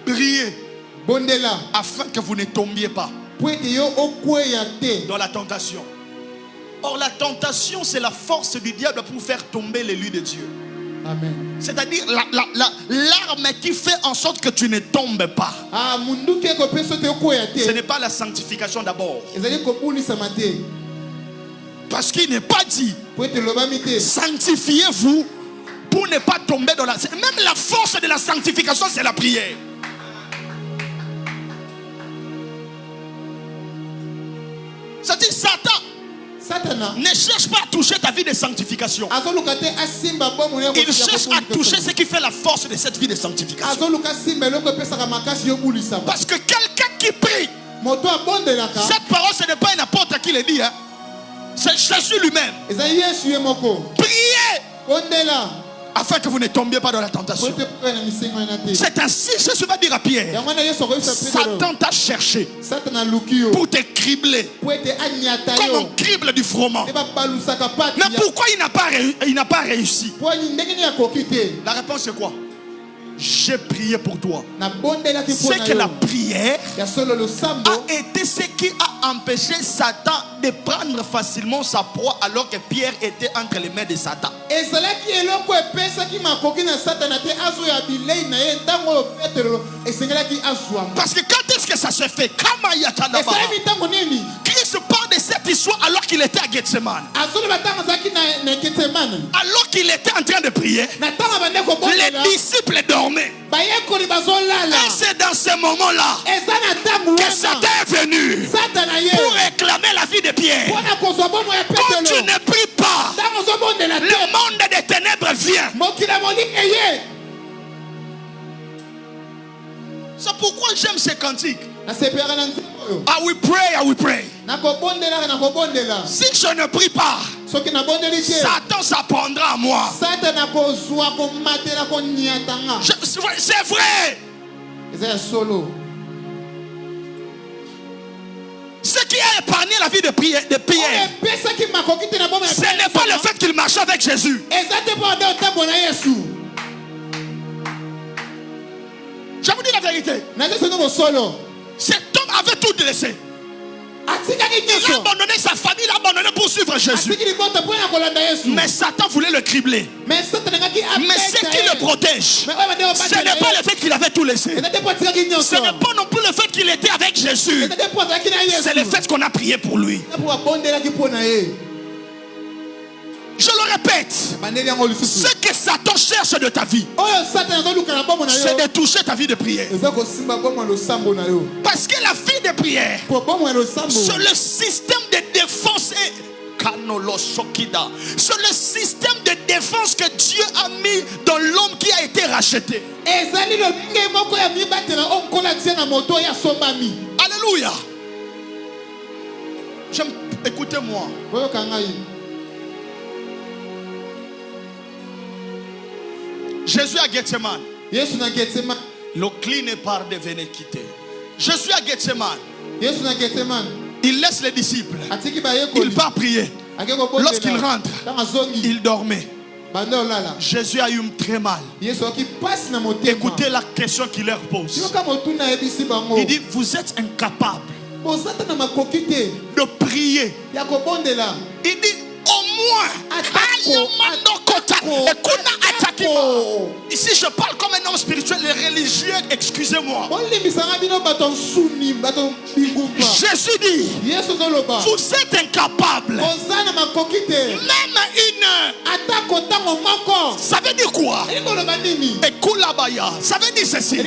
Priez afin que vous ne tombiez pas dans la tentation. Or la tentation, c'est la force du diable pour faire tomber l'élu de Dieu. Amen. C'est-à-dire l'arme qui fait en sorte que tu ne tombes pas. Ce n'est pas la sanctification d'abord. Parce qu'il n'est pas dit sanctifiez-vous pour ne pas tomber dans la... Même la force de la sanctification, c'est la prière. C'est-à-dire Satan ne cherche pas à toucher ta vie de sanctification. Il cherche à toucher ce qui fait la force de cette vie de sanctification. Parce que quelqu'un qui prie, cette parole, ce n'est pas n'importe qui le dit, hein. C'est Jésus lui-même. Priez afin que vous ne tombiez pas dans la tentation. C'est ainsi que Jésus va dire à Pierre: Satan t'a cherché pour te cribler comme on crible du froment. Mais pourquoi il n'a pas réussi? La réponse c'est quoi? j'ai prié pour toi. C'est que la prière a été ce qui a empêché Satan de prendre facilement sa proie alors que Pierre était entre les mains de Satan. Parce que quand est-ce que ça se fait? Christ parle de cette histoire alors qu'il était à Gethsemane. Alors qu'il était en train de prier, les disciples dormaient. Et c'est dans ce moment-là que Satan est venu pour réclamer la vie de Pierre. Quand tu ne pries pas, le monde des ténèbres vient. C'est pourquoi j'aime ces cantiques. I will pray, I will pray. Si je ne prie pas, Satan s'apprendra à moi. C'est vrai. Ce qui a épargné la vie de Pierre, ce n'est pas le fait qu'il marchait avec Jésus. Je vous dis la vérité. Cet homme avait tout laissé. Il a abandonné sa famille, il a abandonné pour suivre Jésus. Mais Satan voulait le cribler. Mais ce qui le protège, ce n'est pas le fait qu'il avait tout laissé. Ce n'est pas non plus le fait qu'il était avec Jésus. C'est le fait qu'on a prié pour lui. Je le répète, ce que Satan cherche de ta vie, c'est de toucher ta vie de prière. Parce que la vie de prière, c'est le système de défense c'est le système de défense que Dieu a mis dans l'homme qui a été racheté. Alléluia. Écoutez-moi. Jésus à Gethsemane. Le clin par devenir quitté. Jésus à Gethsemane. Il laisse les disciples. Il part prier. Lorsqu'il rentre, il dormait. Jésus a eu très mal. Écoutez la question qu'il leur pose. Il dit, vous êtes incapables de prier. Il dit, au moins, ici je parle comme un homme spirituel, les religieux, excusez-moi. Jésus dit, vous êtes incapables, même une heure. Ça veut dire quoi? Ça veut dire ceci.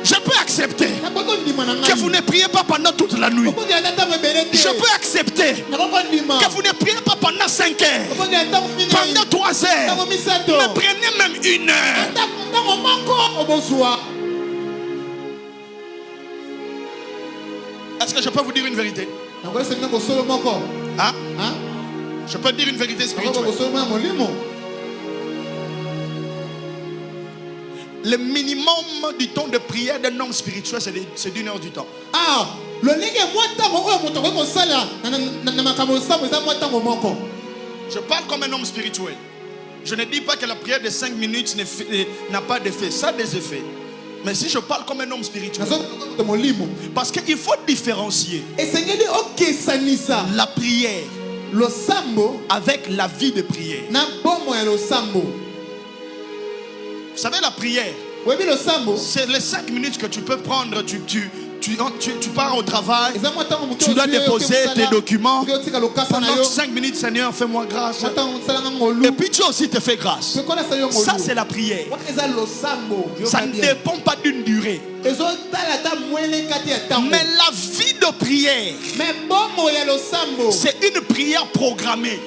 Je peux accepter que vous ne priez pas pendant toute la nuit. Je peux accepter que vous ne priez pas pendant 5 heures, pendant 3 heures. Mais prenez même 1 heure. Est-ce que je peux vous dire une vérité? Hein? Je peux dire une vérité spirituelle. Le minimum du temps de prière d'un homme spirituel, c'est d'1 heure du temps. Je parle comme un homme spirituel. Je ne dis pas que la prière de 5 minutes n'a pas d'effet. Ça a des effets. Mais si je parle comme un homme spirituel, parce qu'il faut différencier la prière avec la vie de prière. Vous savez, la prière, c'est les 5 minutes que tu peux prendre. Tu pars au travail, tu dois déposer tes documents. Pendant 5 minutes, Seigneur, fais-moi grâce. Et puis tu aussi te fais grâce. Ça, c'est la prière. Ça ne dépend pas d'une durée. Mais la vie de prière, c'est une prière programmée.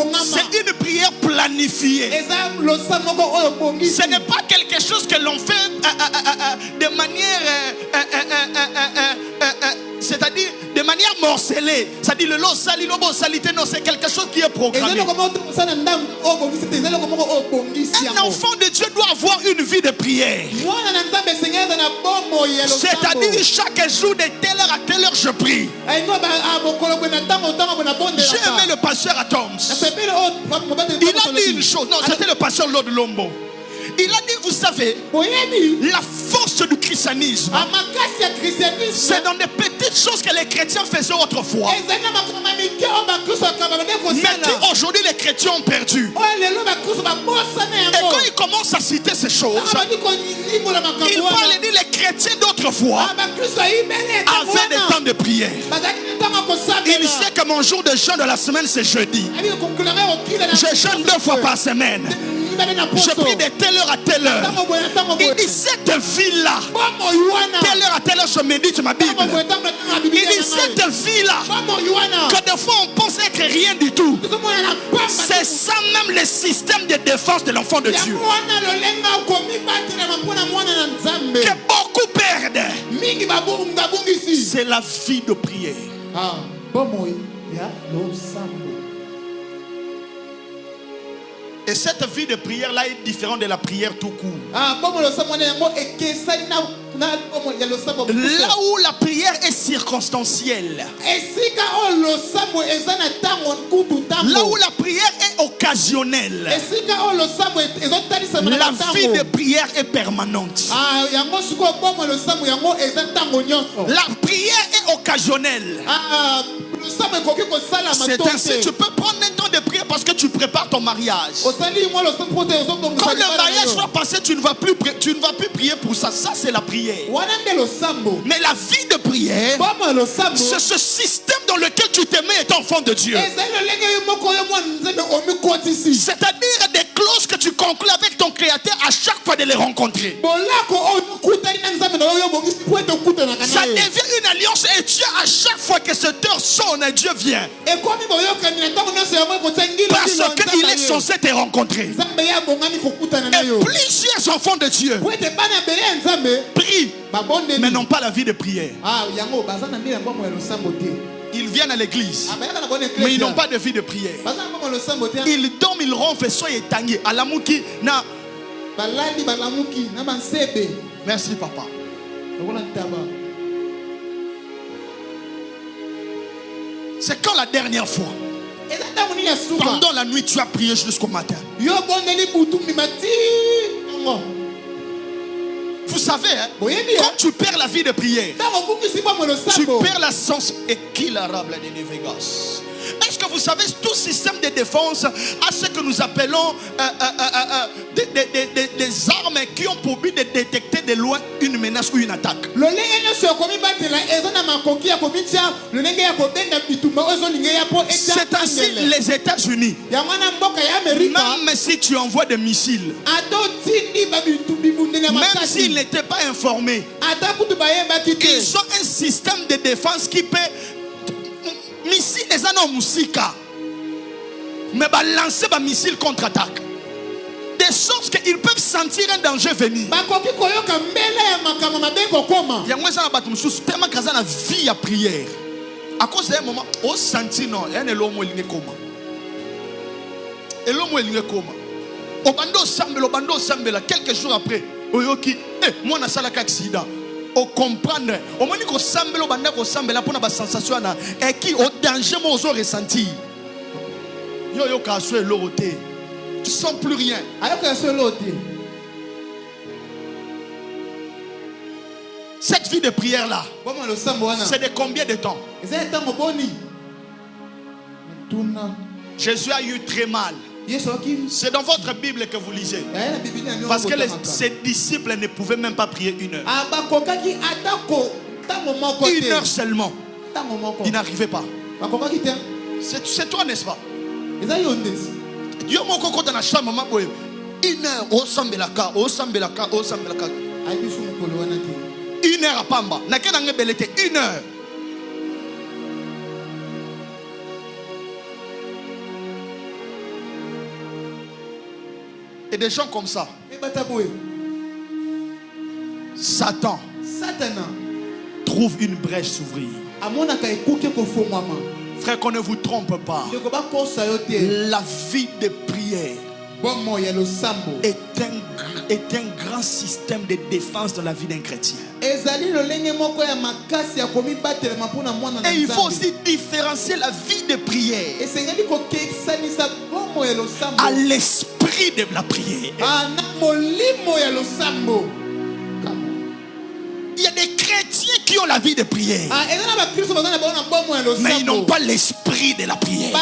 C'est une prière planifiée. Ce n'est pas quelque chose que l'on fait de manière c'est-à-dire de manière morcelée. C'est-à-dire le lot sali, le bon salité, non, c'est quelque chose qui est programmé. Un enfant de Dieu doit avoir une vie de prière. C'est-à-dire chaque jour de telle heure à telle heure je prie. J'ai aimé le pasteur Atoms. Il a dit une chose. Non, c'était le pasteur Lord Lombo. Il a dit, vous savez, la force du christianisme, c'est dans des petites choses que les chrétiens faisaient autrefois. Mais aujourd'hui les chrétiens ont perdu. Et quand il commence à citer ces choses, il parle et dit les chrétiens d'autrefois avaient des temps de prière. Il sait que mon jour de jeûne de la semaine c'est jeudi. Je jeûne 2 fois par semaine. Je prie de telle heure à telle heure. Il dit cette vie-là, telle heure à telle heure je médite ma Bible. Il dit cette vie-là, que des fois on pense être rien du tout. C'est ça même le système de défense de l'enfant de Dieu. Que beaucoup perdent. C'est la vie de prière. Et cette vie de prière là est différente de la prière tout court. Là où la prière est circonstancielle, là où la prière est occasionnelle, la vie de prière est permanente. La prière est occasionnelle. C'est ainsi, tu peux prendre un temps de prière parce que tu prépares ton mariage. Quand le mariage va passer, tu ne vas plus prier pour ça. Ça, c'est la prière. Mais la vie de prière, c'est ce système dans lequel tu te mets étant enfant de Dieu. C'est-à-dire des clauses que tu conclus avec ton Créateur à chaque fois de les rencontrer. Ça devient une alliance et Dieu, à chaque fois que cette heure sonne, Dieu vient. Parce qu'il est censé te rencontrer. Et plusieurs enfants de Dieu prient, mais n'ont pas la vie de prière. Ils viennent à l'église, mais ils n'ont pas de vie de prière. Ils dorment, ils ronflent, soyez tangés. Merci papa. C'est quand la dernière fois, pendant la nuit, tu as prié jusqu'au matin? Vous savez, hein, quand tu perds la vie de prière, tu perds la sens équilibrable de Vegas. Est-ce que vous savez, tout système de défense a ce que nous appelons des armes qui ont pour but de détecter de loin une menace ou une attaque? C'est ainsi les États-Unis. Même si tu envoies des missiles, même s'ils n'étaient pas informés, ils ont un système de défense qui peut missile des anneaux musika, mais balancer des missiles contre-attaque, de sorte qu'ils peuvent sentir un danger venir. Il y a tellement de vie à prière. À cause d'un moment, on sentit non, il y a un homme qui est coma. Et l'homme est coma. Au bando semble, quelques jours après, oyoki, moi na salaka accident. Au comprendre, au moment où semble au banda ko semble la pour na sensation na et qui au danger mo zo ressentir. Yo ka so loroté. Tu sens plus rien. Ayo ka so loroté. Cette vie de prière là, c'est de combien de temps? Jésus a eu très mal. C'est dans votre Bible que vous lisez. Parce que ses disciples ne pouvaient même pas prier 1 heure. 1 heure seulement. Ils n'arrivaient pas. C'est toi, n'est-ce pas? Dieu m'a dit dans la chambre, 1 heure, au sambelaka. 1 heure à Pamba. 1 heure. Et des gens comme ça, Satan trouve une brèche s'ouvrir. Frère, qu'on ne vous trompe pas. La vie de prière est un grand système de défense dans la vie d'un chrétien. Et il faut aussi différencier la vie de prière à l'esprit de la prière. Il y a des chrétiens qui ont la vie de prière, mais ils n'ont pas l'esprit de la prière.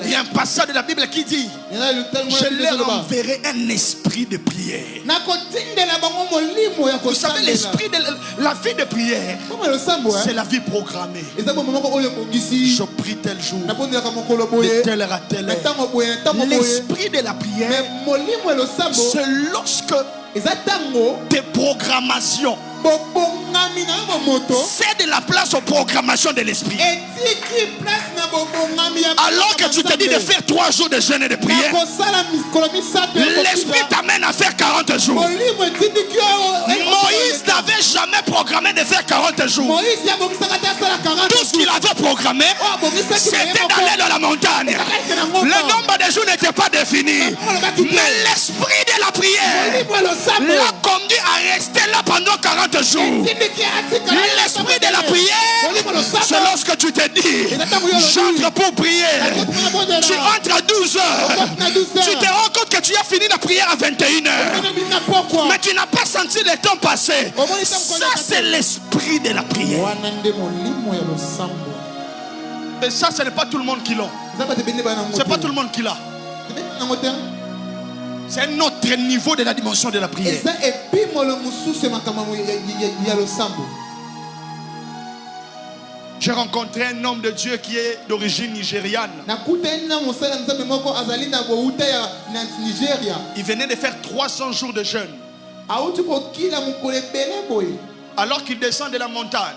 Il y a un passage de la Bible qui dit: je leur enverrai un esprit de prière. Vous savez, l'esprit de la vie de prière, c'est la vie programmée. Je prie tel jour, de telle heure à telle heure. L'esprit de la prière, c'est lorsque des programmations c'est de la place aux programmations de l'esprit. Alors que tu te dis de faire 3 jours de jeûne et de prière, l'esprit t'amène à faire 40 jours. Moïse n'avait jamais programmé de faire 40 jours. Tout ce qu'il avait programmé, c'était d'aller dans la montagne. Le nombre de jours n'était pas défini, mais l'esprit de la prière l'a conduit à rester là pendant 40 jours. L'esprit de la prière, c'est lorsque tu te dis: j'entre pour prier. Tu entres à 12 heures. Tu te rends compte que tu as fini la prière à 21 heures, mais tu n'as pas senti le temps passer. Ça, c'est l'esprit de la prière. Et ça, ce n'est pas tout le monde qui l'a. C'est pas tout le monde qui l'a. C'est un autre niveau de la dimension de la prière. J'ai rencontré un homme de Dieu qui est d'origine nigériane. Il venait de faire 300 jours de jeûne. Alors qu'il descend de la montagne,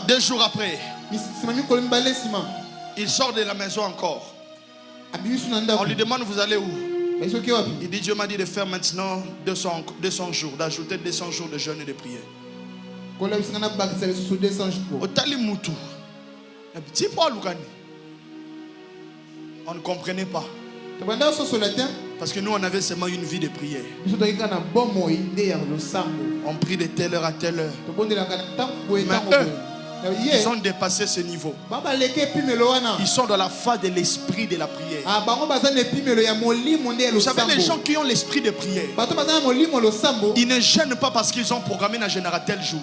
2 jours après, il sort de la maison encore. On lui demande: vous allez où? Il dit: Dieu m'a dit de faire maintenant 200 jours, d'ajouter 200 jours de jeûne et de prière. On ne comprenait pas. Parce que nous, on avait seulement une vie de prière. On prie de telle heure à telle heure. Mais eux, ils ont dépassé ce niveau. Ils sont dans la phase de l'esprit de la prière. Vous savez, les gens qui ont l'esprit de prière, ils ne gênent pas parce qu'ils ont programmé la général tel jour.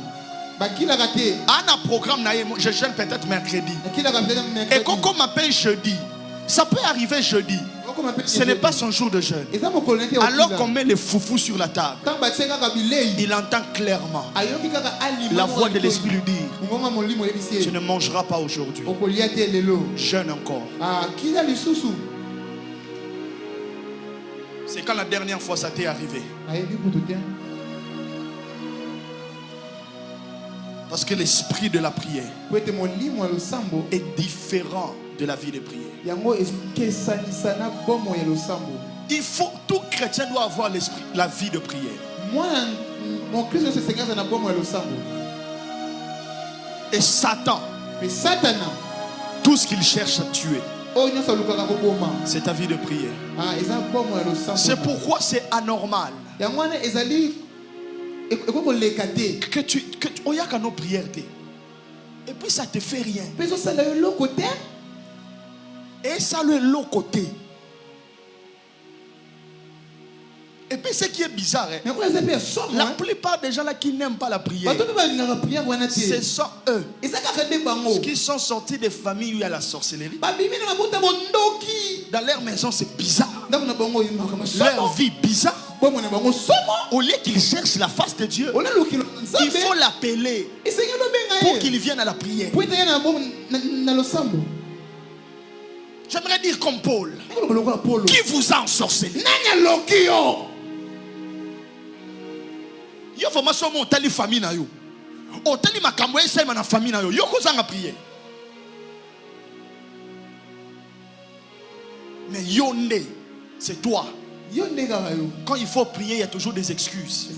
Un programme, je gêne peut-être mercredi. Et quand on m'appelle jeudi, ça peut arriver jeudi. Ce n'est pas son jour de jeûne. Alors qu'on met les foufous sur la table, il entend clairement la voix de l'esprit lui dire: tu ne mangeras pas aujourd'hui. Jeûne encore. C'est quand la dernière fois ça t'est arrivé? Parce que l'esprit de la prière est différent de la vie de prière. Il faut, tout chrétien doit avoir l'esprit, la vie de prière. Et Satan, tout ce qu'il cherche à tuer, c'est ta vie de prière. C'est pourquoi c'est anormal que tu as nos prières et puis ça te fait rien. Et ça le l'autre côté. Et puis ce qui est bizarre, la plupart des gens là qui n'aiment pas la prière, ce sont eux qui sont sortis des familles où il y a la sorcellerie. Dans leur maison c'est bizarre. Leur vie bizarre. Au lieu qu'ils cherchent la face de Dieu, il faut l'appeler pour qu'il vienne à la prière. J'aimerais dire comme Paul: qui vous a ensorcelé? Yo formation mon tali famille na yo. O tali makambo esa na famille na yo. Yo ko zanga prier. Mais yonde, c'est toi. Quand il faut prier, il y a toujours des excuses.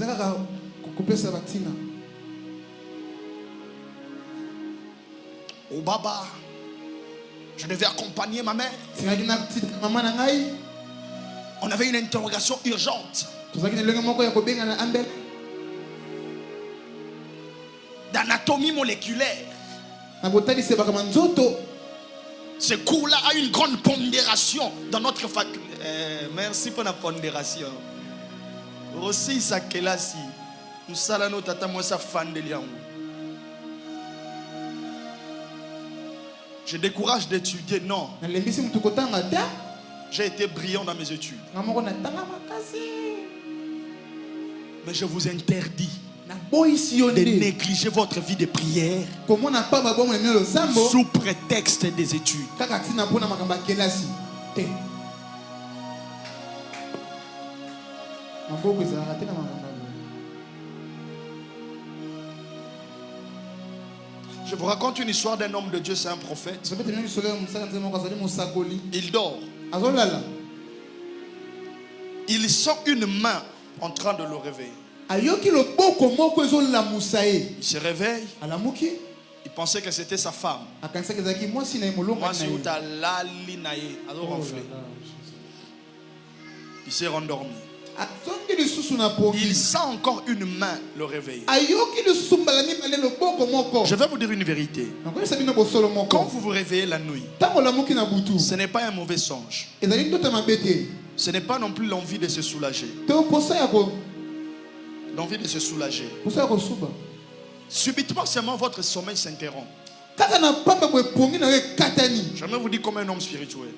Oh baba, je devais accompagner ma mère. On avait une interrogation urgente. d'anatomie moléculaire. Ce cours-là a une grande pondération dans notre faculté. Merci pour la pondération. Aussi, ça que là, si nous salons tata moi ça fan de liango. Je décourage d'étudier, non. J'ai été brillant dans mes études. Mais je vous interdis de négliger votre vie de prière sous prétexte des études. Je vous raconte une histoire d'un homme de Dieu, c'est un prophète. Il dort. Il sent une main en train de le réveiller. Il se réveille. Il pensait que c'était sa femme. Il s'est rendormi. Il sent encore une main le réveiller. Je vais vous dire une vérité. Quand vous vous réveillez la nuit, ce n'est pas un mauvais songe. Ce n'est pas non plus l'envie de se soulager. L'envie de se soulager. Subitement, seulement votre sommeil s'interrompt. J'aimerais vous dire comme un homme spirituel.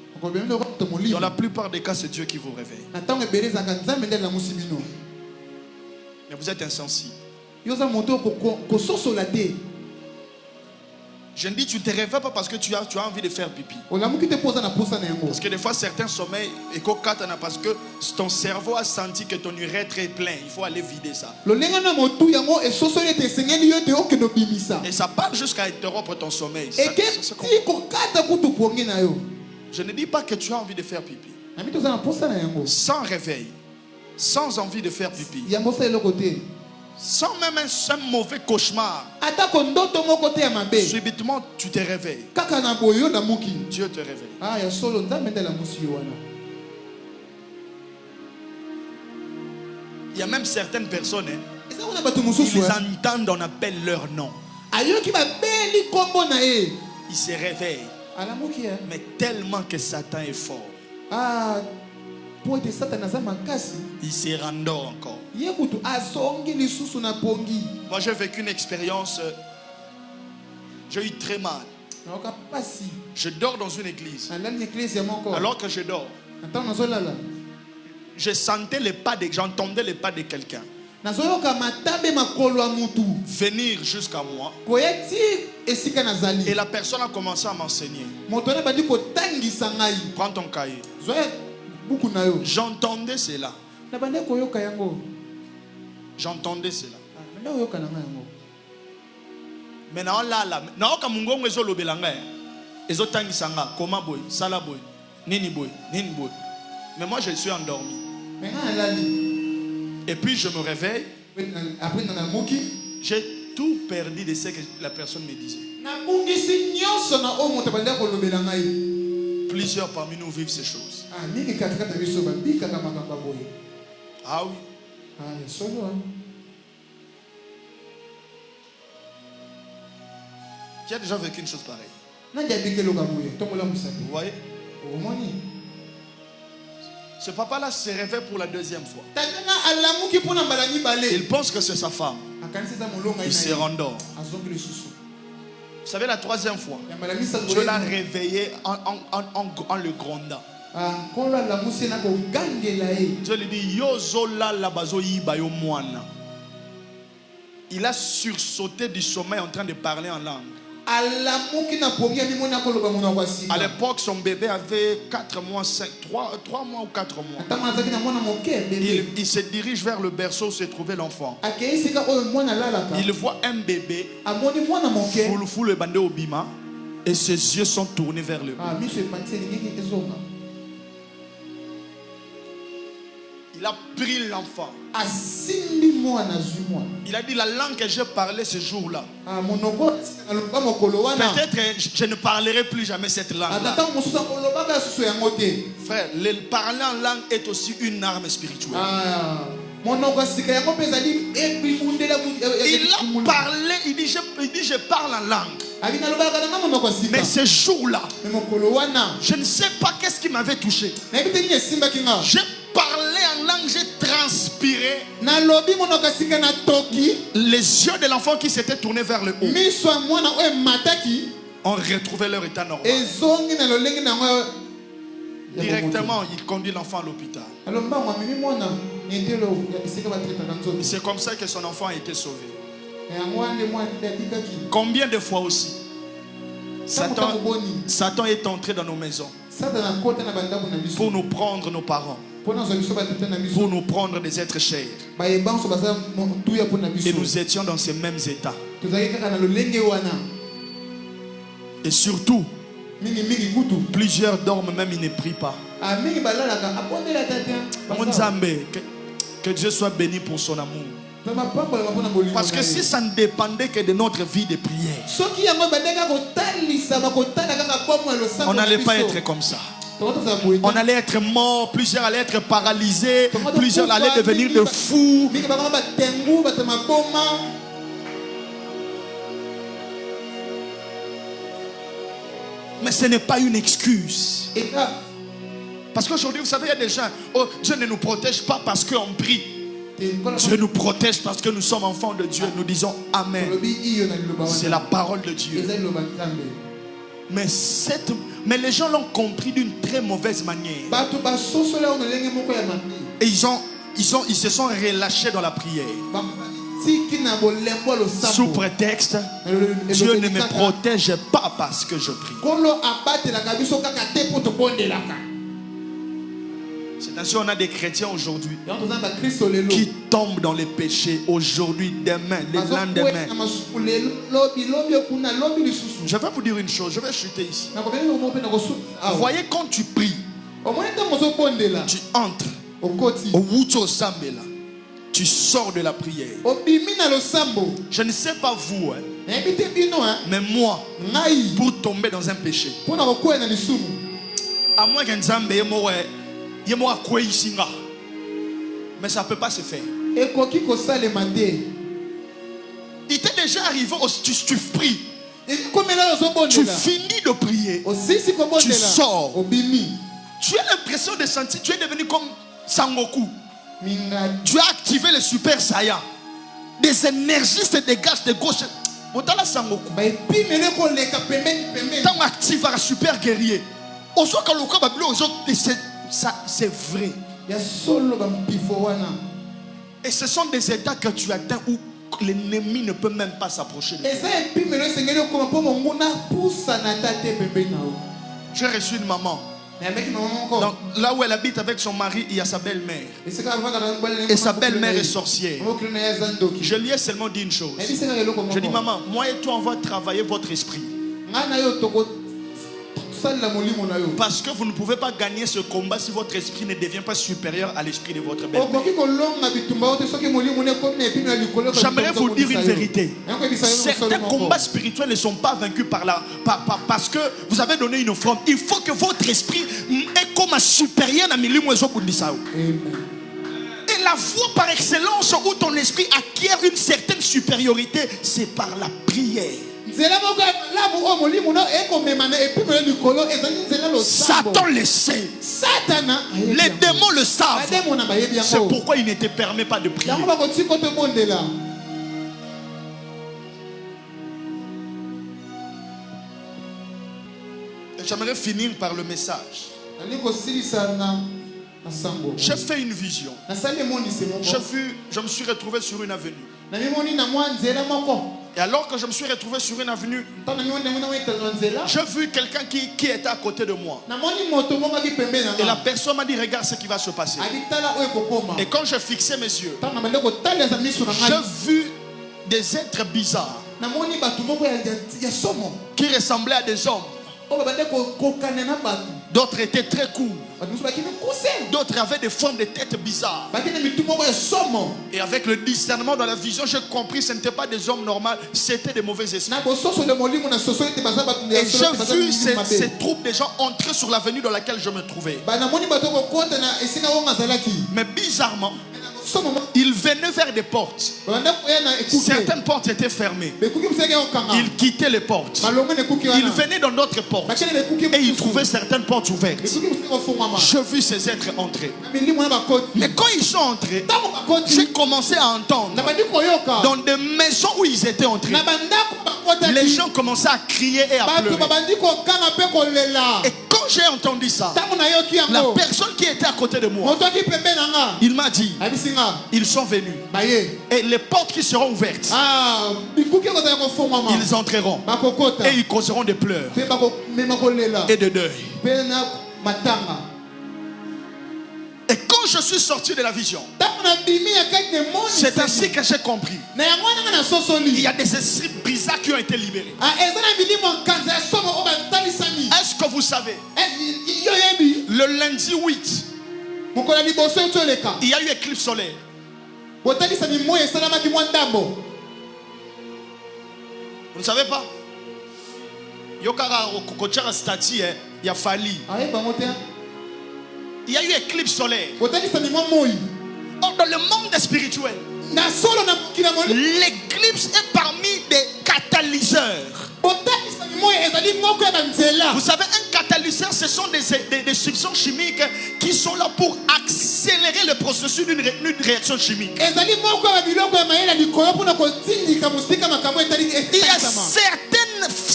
Dans la plupart des cas, c'est Dieu qui vous réveille. Mais vous êtes insensible. Je ne dis tu ne te réveilles pas parce que tu as envie de faire pipi. Parce que des fois certains sommeils parce que ton cerveau a senti que ton urètre est plein. Il faut aller vider ça. Et ça part jusqu'à interrompre ton sommeil. Je ne dis pas que tu as envie de faire pipi. Sans réveil, sans envie de faire pipi, sans même un mauvais cauchemar, subitement tu te réveilles. Dieu te réveille. Il y a même certaines personnes, ils entendent, on appelle leur nom. Ils se réveillent. Mais tellement que Satan est fort, il se rendort encore. Moi j'ai vécu une expérience. J'ai eu très mal. Je dors dans une église. Alors que je dors, je sentais les pas j'entendais les pas de quelqu'un venir jusqu'à moi. Et la personne a commencé à m'enseigner. Prends ton cahier. J'entendais cela. J'entendais cela. Mais non là comme mungongo ezo lobelanga ezo tangisanga comment boy sala boy nini boy. Mais moi je suis endormi. Et puis je me réveille. J'ai tout perdu de ce que la personne me disait. Plusieurs parmi nous vivent ces choses. Ah oui. Qui a déjà vécu une chose pareille? Vous voyez? Ce papa-là se réveille pour la deuxième fois. Il pense que c'est sa femme. Il se rendort. Vous savez, la troisième fois, Dieu l'a réveillé en le grondant. Dieu lui dit, Yozola labazo yibayo moana. Il a sursauté du sommeil en train de parler en langue. À l'époque, son bébé avait 4 mois, 3 mois ou 4 mois. Il se dirige vers le berceau où se trouvait l'enfant. Il voit un bébé, foulou le bandé au bima, et ses yeux sont tournés vers le bas. Il a pris l'enfant. Il a dit la langue que j'ai parlé ce jour-là. Peut-être je ne parlerai plus jamais cette langue-là. Frère, le parler en langue est aussi une arme spirituelle. Il a parlé, il dit je parle en langue. Mais ce jour-là, je ne sais pas qu'est-ce qui m'avait touché. J'ai parlé en langue, j'ai transpiré. Les yeux de l'enfant qui s'étaient tournés vers le haut ont retrouvé leur état normal. Directement, il conduit l'enfant à l'hôpital. C'est comme ça que son enfant a été sauvé. Combien de fois aussi Satan est entré dans nos maisons pour nous prendre nos parents, pour nous prendre des êtres chers. Et nous étions dans ces mêmes états. Et surtout, plusieurs dorment même, ils ne prient pas. Que Dieu soit béni pour son amour. Parce que si ça ne dépendait que de notre vie de prière, on n'allait pas être comme ça. On allait être mort, plusieurs allaient être paralysés, plusieurs allaient devenir de fous. Mais ce n'est pas une excuse. Parce qu'aujourd'hui, vous savez, il y a des gens, oh, Dieu ne nous protège pas parce qu'on prie. Dieu nous protège parce que nous sommes enfants de Dieu. Nous disons Amen. C'est la parole de Dieu. Mais les gens l'ont compris d'une très mauvaise manière. Et ils se sont relâchés dans la prière. Sous prétexte, Dieu ne me protège pas parce que je prie. C'est ainsi qu'on a des chrétiens aujourd'hui qui tombent dans les péchés aujourd'hui, demain, le lendemain. Je vais vous dire une chose, je vais chuter ici. Vous voyez, quand tu pries, tu entres au Wucho Sambela. Tu sors de la prière. Je ne sais pas vous, mais moi, pour tomber dans un péché, à moins qu'un Zambé, mais ça ne peut pas se faire. Il t'est déjà arrivé, tu pries, tu finis de prier, tu sors, tu as l'impression de sentir, tu es devenu comme Sangoku. Tu as activé le super Saiyan. Des énergies se dégagent de gauche. Tant active un super guerrier. C'est vrai. Et ce sont des états que tu atteins où l'ennemi ne peut même pas s'approcher de toi. J'ai reçu une maman. Donc, là où elle habite avec son mari, il y a sa belle-mère. Et sa belle-mère est sorcière. Je lui ai seulement dit une chose. Je dis, maman, moi et toi, on va travailler votre esprit. Parce que vous ne pouvez pas gagner ce combat si votre esprit ne devient pas supérieur à l'esprit de votre belle-mère. J'aimerais vous dire une vérité. Certains combats spirituels ne sont pas vaincus parce que vous avez donné une offrande. Il faut que votre esprit est comme un supérieur à Milimu. Et la voie par excellence où ton esprit acquiert une certaine supériorité, c'est par la prière. Satan le sait. Les démons le savent. C'est pourquoi il ne te permet pas de prier. J'aimerais finir par le message. J'ai fait une vision. Je me suis retrouvé sur une avenue. Et alors que je me suis retrouvé sur une avenue, j'ai vu quelqu'un qui était à côté de moi. Et la personne m'a dit, regarde ce qui va se passer. Et quand j'ai fixé mes yeux, j'ai vu des êtres bizarres qui ressemblaient à des hommes. D'autres étaient très courts. D'autres avaient des formes de têtes bizarres. Et avec le discernement dans la vision, j'ai compris que ce n'étaient pas des hommes normaux, c'était des mauvais esprits. Et j'ai vu ces troupes de gens entrer sur l'avenue dans laquelle je me trouvais. Mais bizarrement, Il venait vers des portes. Certaines portes étaient fermées. Il quittait les portes. Il venait dans d'autres portes. Et il trouvait certaines portes ouvertes. Je vis ces êtres entrer. Mais quand ils sont entrés, j'ai commencé à entendre dans des maisons où ils étaient entrés. Les gens commençaient à crier et à pleurer. Et quand j'ai entendu ça, la personne qui était à côté de moi, il m'a dit, ils sont venus. Et les portes qui seront ouvertes, ils entreront. Et ils causeront des pleurs et de deuil. Et quand je suis sorti de la vision, c'est ainsi que j'ai compris. Il y a des esprits brisés qui ont été libérés. Est-ce que vous savez, le lundi 8, il y a eu éclipse solaire. Vous ne savez pas? Il y a Fali. Il y a eu éclipse solaire. Or, dans le monde spirituel, l'éclipse est parmi des catalyseurs. Vous savez, un catalyseur, ce sont des substances chimiques qui sont là pour accélérer le processus d'une réaction chimique.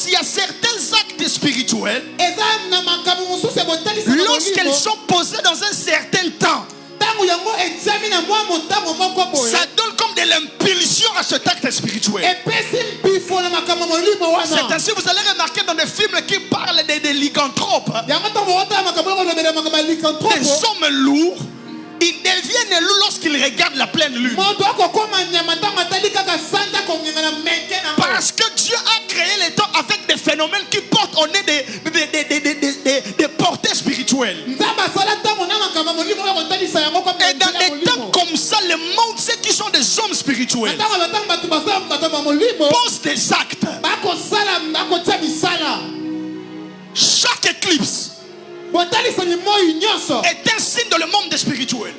Il y a certains actes spirituels, lorsqu'ils sont posés dans un certain temps, ça donne comme de l'impulsion à cet acte spirituel. C'est ainsi que vous allez remarquer dans des films qui parlent des lycanthropes, des hommes lourds. Ils deviennent lourds lorsqu'ils regardent la pleine lune. Parce que Dieu a créé les temps avec des phénomènes qui portent au nez des portées spirituelles. Et dans des temps comme ça, le monde sait qui sont des hommes spirituels posent des actes. Chaque éclipse est un signe dans le monde spirituel.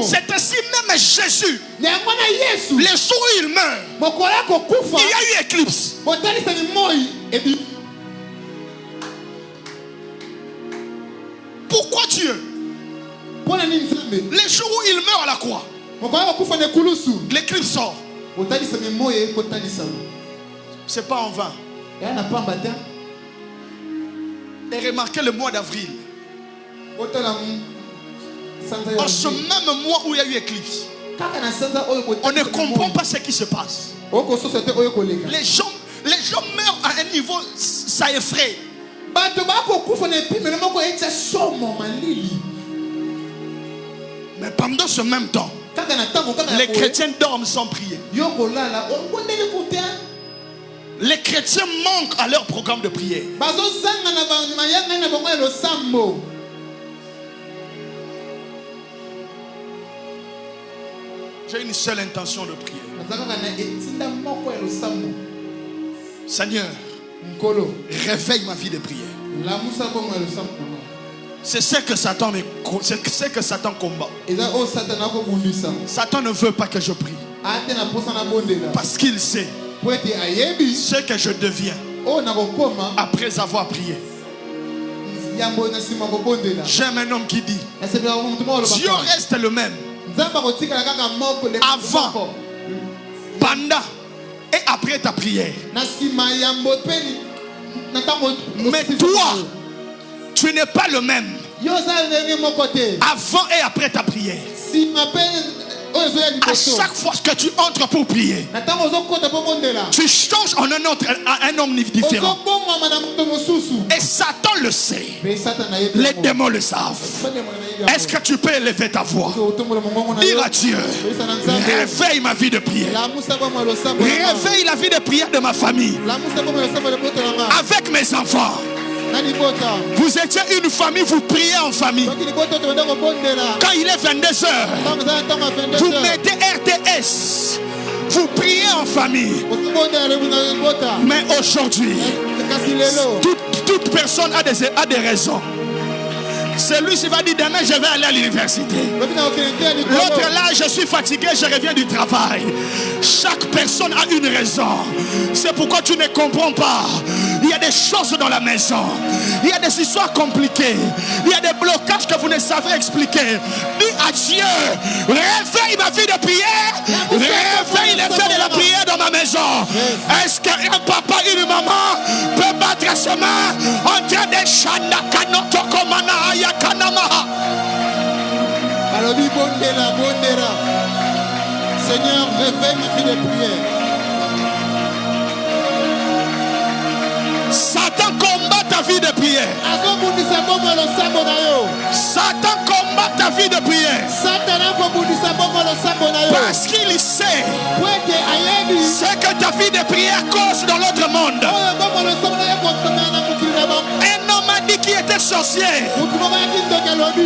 C'est ainsi même Jésus, les jours où il meurt, il y a eu éclipse. Pourquoi Dieu, les jours où il meurt à la croix, l'éclipse sort? C'est pas en vain. Et remarquez le mois d'avril, en ce même mois où il y a eu éclipse, on ne comprend pas ce qui se passe. Les gens meurent à un niveau, ça effraie. Mais pendant ce même temps, les chrétiens dorment sans prier. Les chrétiens manquent à leur programme de prière. J'ai une seule intention de prier. Seigneur, réveille ma vie de prière. C'est ce que Satan combat. Satan ne veut pas que je prie. Parce qu'il sait ce que je deviens après avoir prié. J'aime un homme qui dit: Dieu reste le même avant, pendant et après ta prière. Mais toi, tu n'es pas le même avant et après ta prière. À chaque fois que tu entres pour prier, tu changes en un homme différent. Et Satan le sait. Les démons le savent. Est-ce que tu peux élever ta voix? Dire à Dieu: réveille ma vie de prière. Réveille la vie de prière de ma famille. Avec mes enfants. Vous étiez une famille, vous priez en famille. Quand il est 22h, vous mettez RTS, vous priez en famille. Mais aujourd'hui, toute personne a des raisons Celui-ci va dire demain je vais aller à l'université. L'autre là, je suis fatigué, je reviens du travail. Chaque personne a une raison. C'est pourquoi tu ne comprends pas. Il y a des choses dans la maison. Il y a des histoires compliquées. Il y a des blocages que vous ne savez expliquer. Dis à Dieu, réveille ma vie de prière. Réveille l'effet de la prière dans ma maison. Est-ce qu'un papa et une maman peuvent battre ses mains en train de chanda kanoto komana ayakanamaha? Alobi bondela, bondela. Seigneur, réveille ma vie de prière. Satan combat ta vie de prière. Satan combat ta vie de prière. Parce qu'il sait ce que ta vie de prière cause dans l'autre monde. Un homme a dit qu'il était sorcier.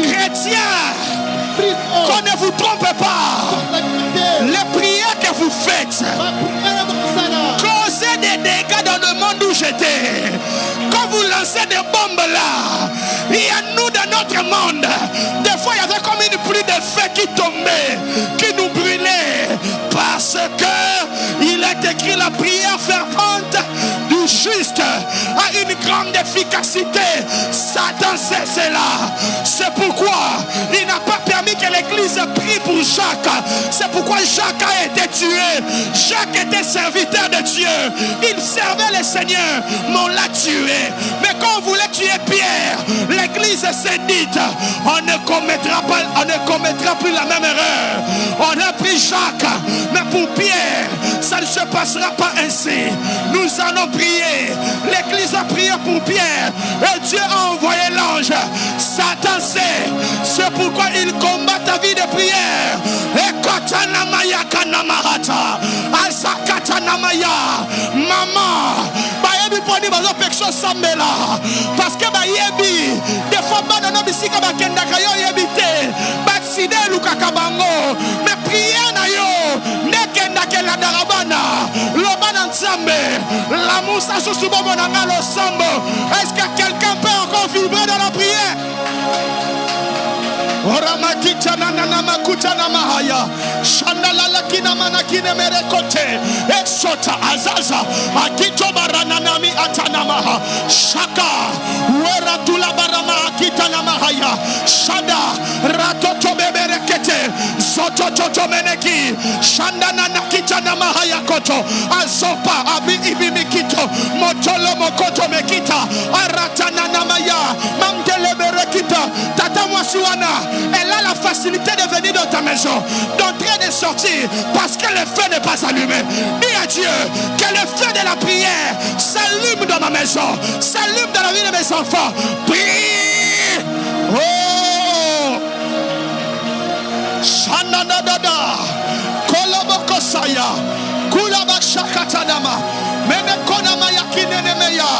Chrétien, qu'on ne vous trompe pas. Les prières que vous faites causent des dégâts dans le monde où j'étais. Quand vous lancez des bombes là, il y a nous dans notre monde. Des fois il y avait comme une pluie de feu qui tombait, qui nous brûlait. Parce que il est écrit la prière fervente du juste a une grande efficacité. Satan sait cela. C'est pourquoi il n'a pas permis que l'église prie pour Jacques. C'est pourquoi Jacques a été tué. Jacques était serviteur de Dieu. Il servait le Seigneur, mais on l'a tué. Mais quand on voulait tuer Pierre, l'église s'est dite, on ne commettra plus la même erreur. On a pris Jacques, mais pour Pierre, ça ne se passera pas ainsi. Nous allons prier. L'église a prié pour Pierre et Dieu a envoyé l'ange. Satan sait, c'est pourquoi il combat ta vie de prière. Ekotanamaya kanamarata, azakatanamaya, maman, bayebi poni bazo peksho sambela, parce que bayebi, des fois banana bisika bakenda kayo yebite, bakside lukakabango, mais prière na yo, nekenda kela darabana, lobana nzambe, la moussa susubo monanga lo sambo. Est-ce que quelqu'un peut encore vibrer dans la prière? Oramakita nana makuta na mahaya shandala lakina manakine merekote exota azaza akito barananami atanamaha shaka wera tula barama akita na mahaya shada ratoto beberekete zototo meneki shandana nakita na mahaya koto azopa abi ibimikito motolo mokoto mekita aratana na maya mamdele berekita tata mwasiwana. Elle a la facilité de venir dans ta maison, d'entrer et de sortir, parce que le feu n'est pas allumé. Dis à Dieu que le feu de la prière s'allume dans ma maison, s'allume dans la vie de mes enfants. Prie. Oh, Shananadada, Kolobokosaya, Kulabashakatanama, Menekonama Yakinenemeya.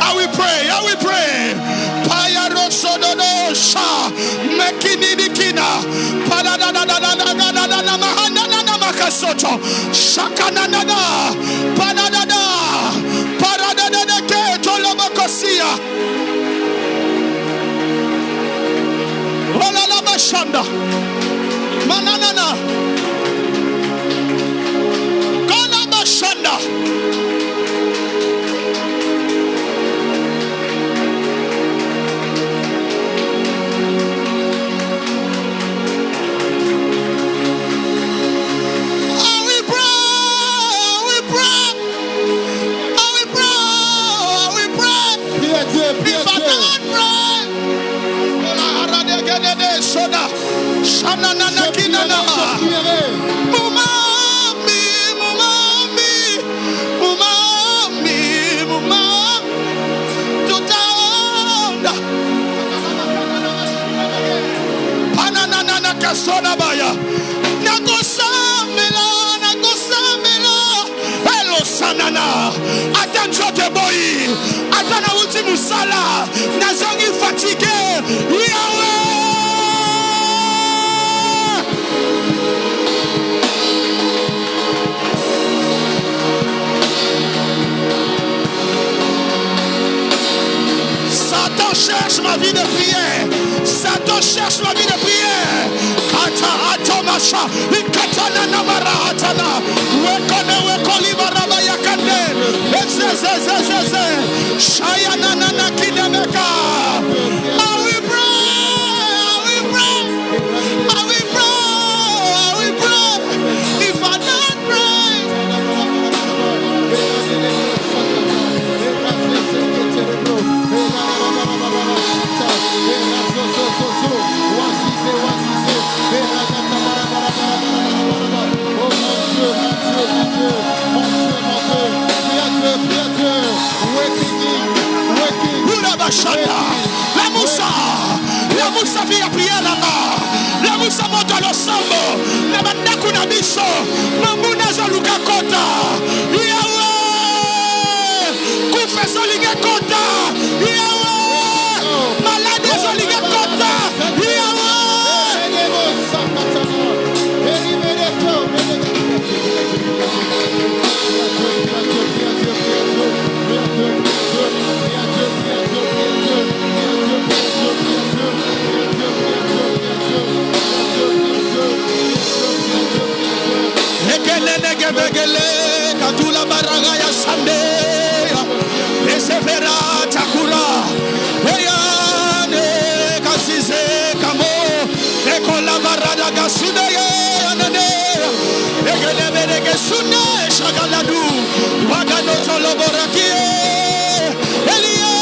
I will pray, I will pray. Payarosodono sha mekinidikina padadadadadadadadadada mahanana makasoto shakananada padadada paradadada keto lobokosia olala bashanda mananana kola bashanda. Attention te boy, attends na ultime sala, nazongi fatigué, Yahweh. Satan cherche ma vie de prière. Satan cherche ma vie de prière. Kata atomasha. Ikatana namara atana. Wekone wekoli baraba yakande. Ezezezezeze. Shayana nana kidemeka. I will pray. If I don't pray. La Moussa vient prier là-bas. La Moussa monte à l'ensemble. La Bandakuna Biso. Mamuna Zaluka Kota. Yahweh. Confessons l'Iga Kota. Yahweh. Malade Zoliga Kota. Begele katula baraga ya sande esevera takura eyane kasize kamo ekola barada gasude yanane egele berege sunne shagaladu wagano toloborakie elie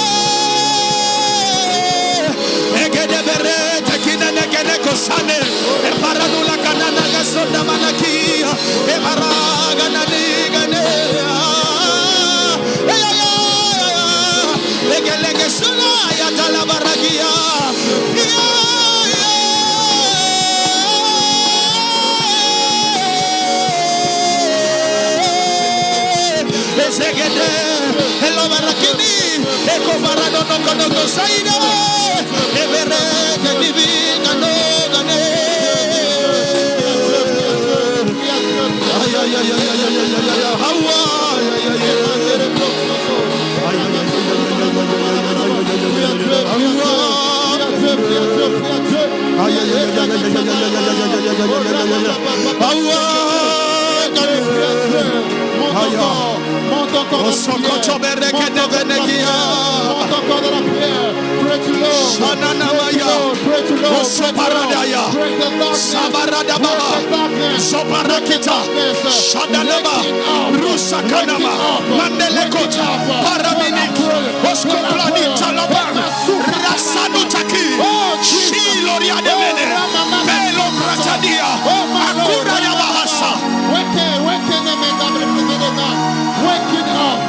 egede bere tekina negene kosane e paradula kanana gasonda manakia e baraga nanigane egele suna ya talabaragia segede elo barakini e comparado no conoco saida e vere che divina no gane ay ay ay ay ay ay hawa monte encore de la prière. Pray to Lord. Pray to Lord. Soparadaya, Sabaradaba, Soparakita, Shadalaba, Rusakanama, Mandelekota, Paraminik, Oskoplani Talabar, Rasanutaki, Shiloria de Mene, Pelo Bratadia, Akura Yabahasa. Waking up.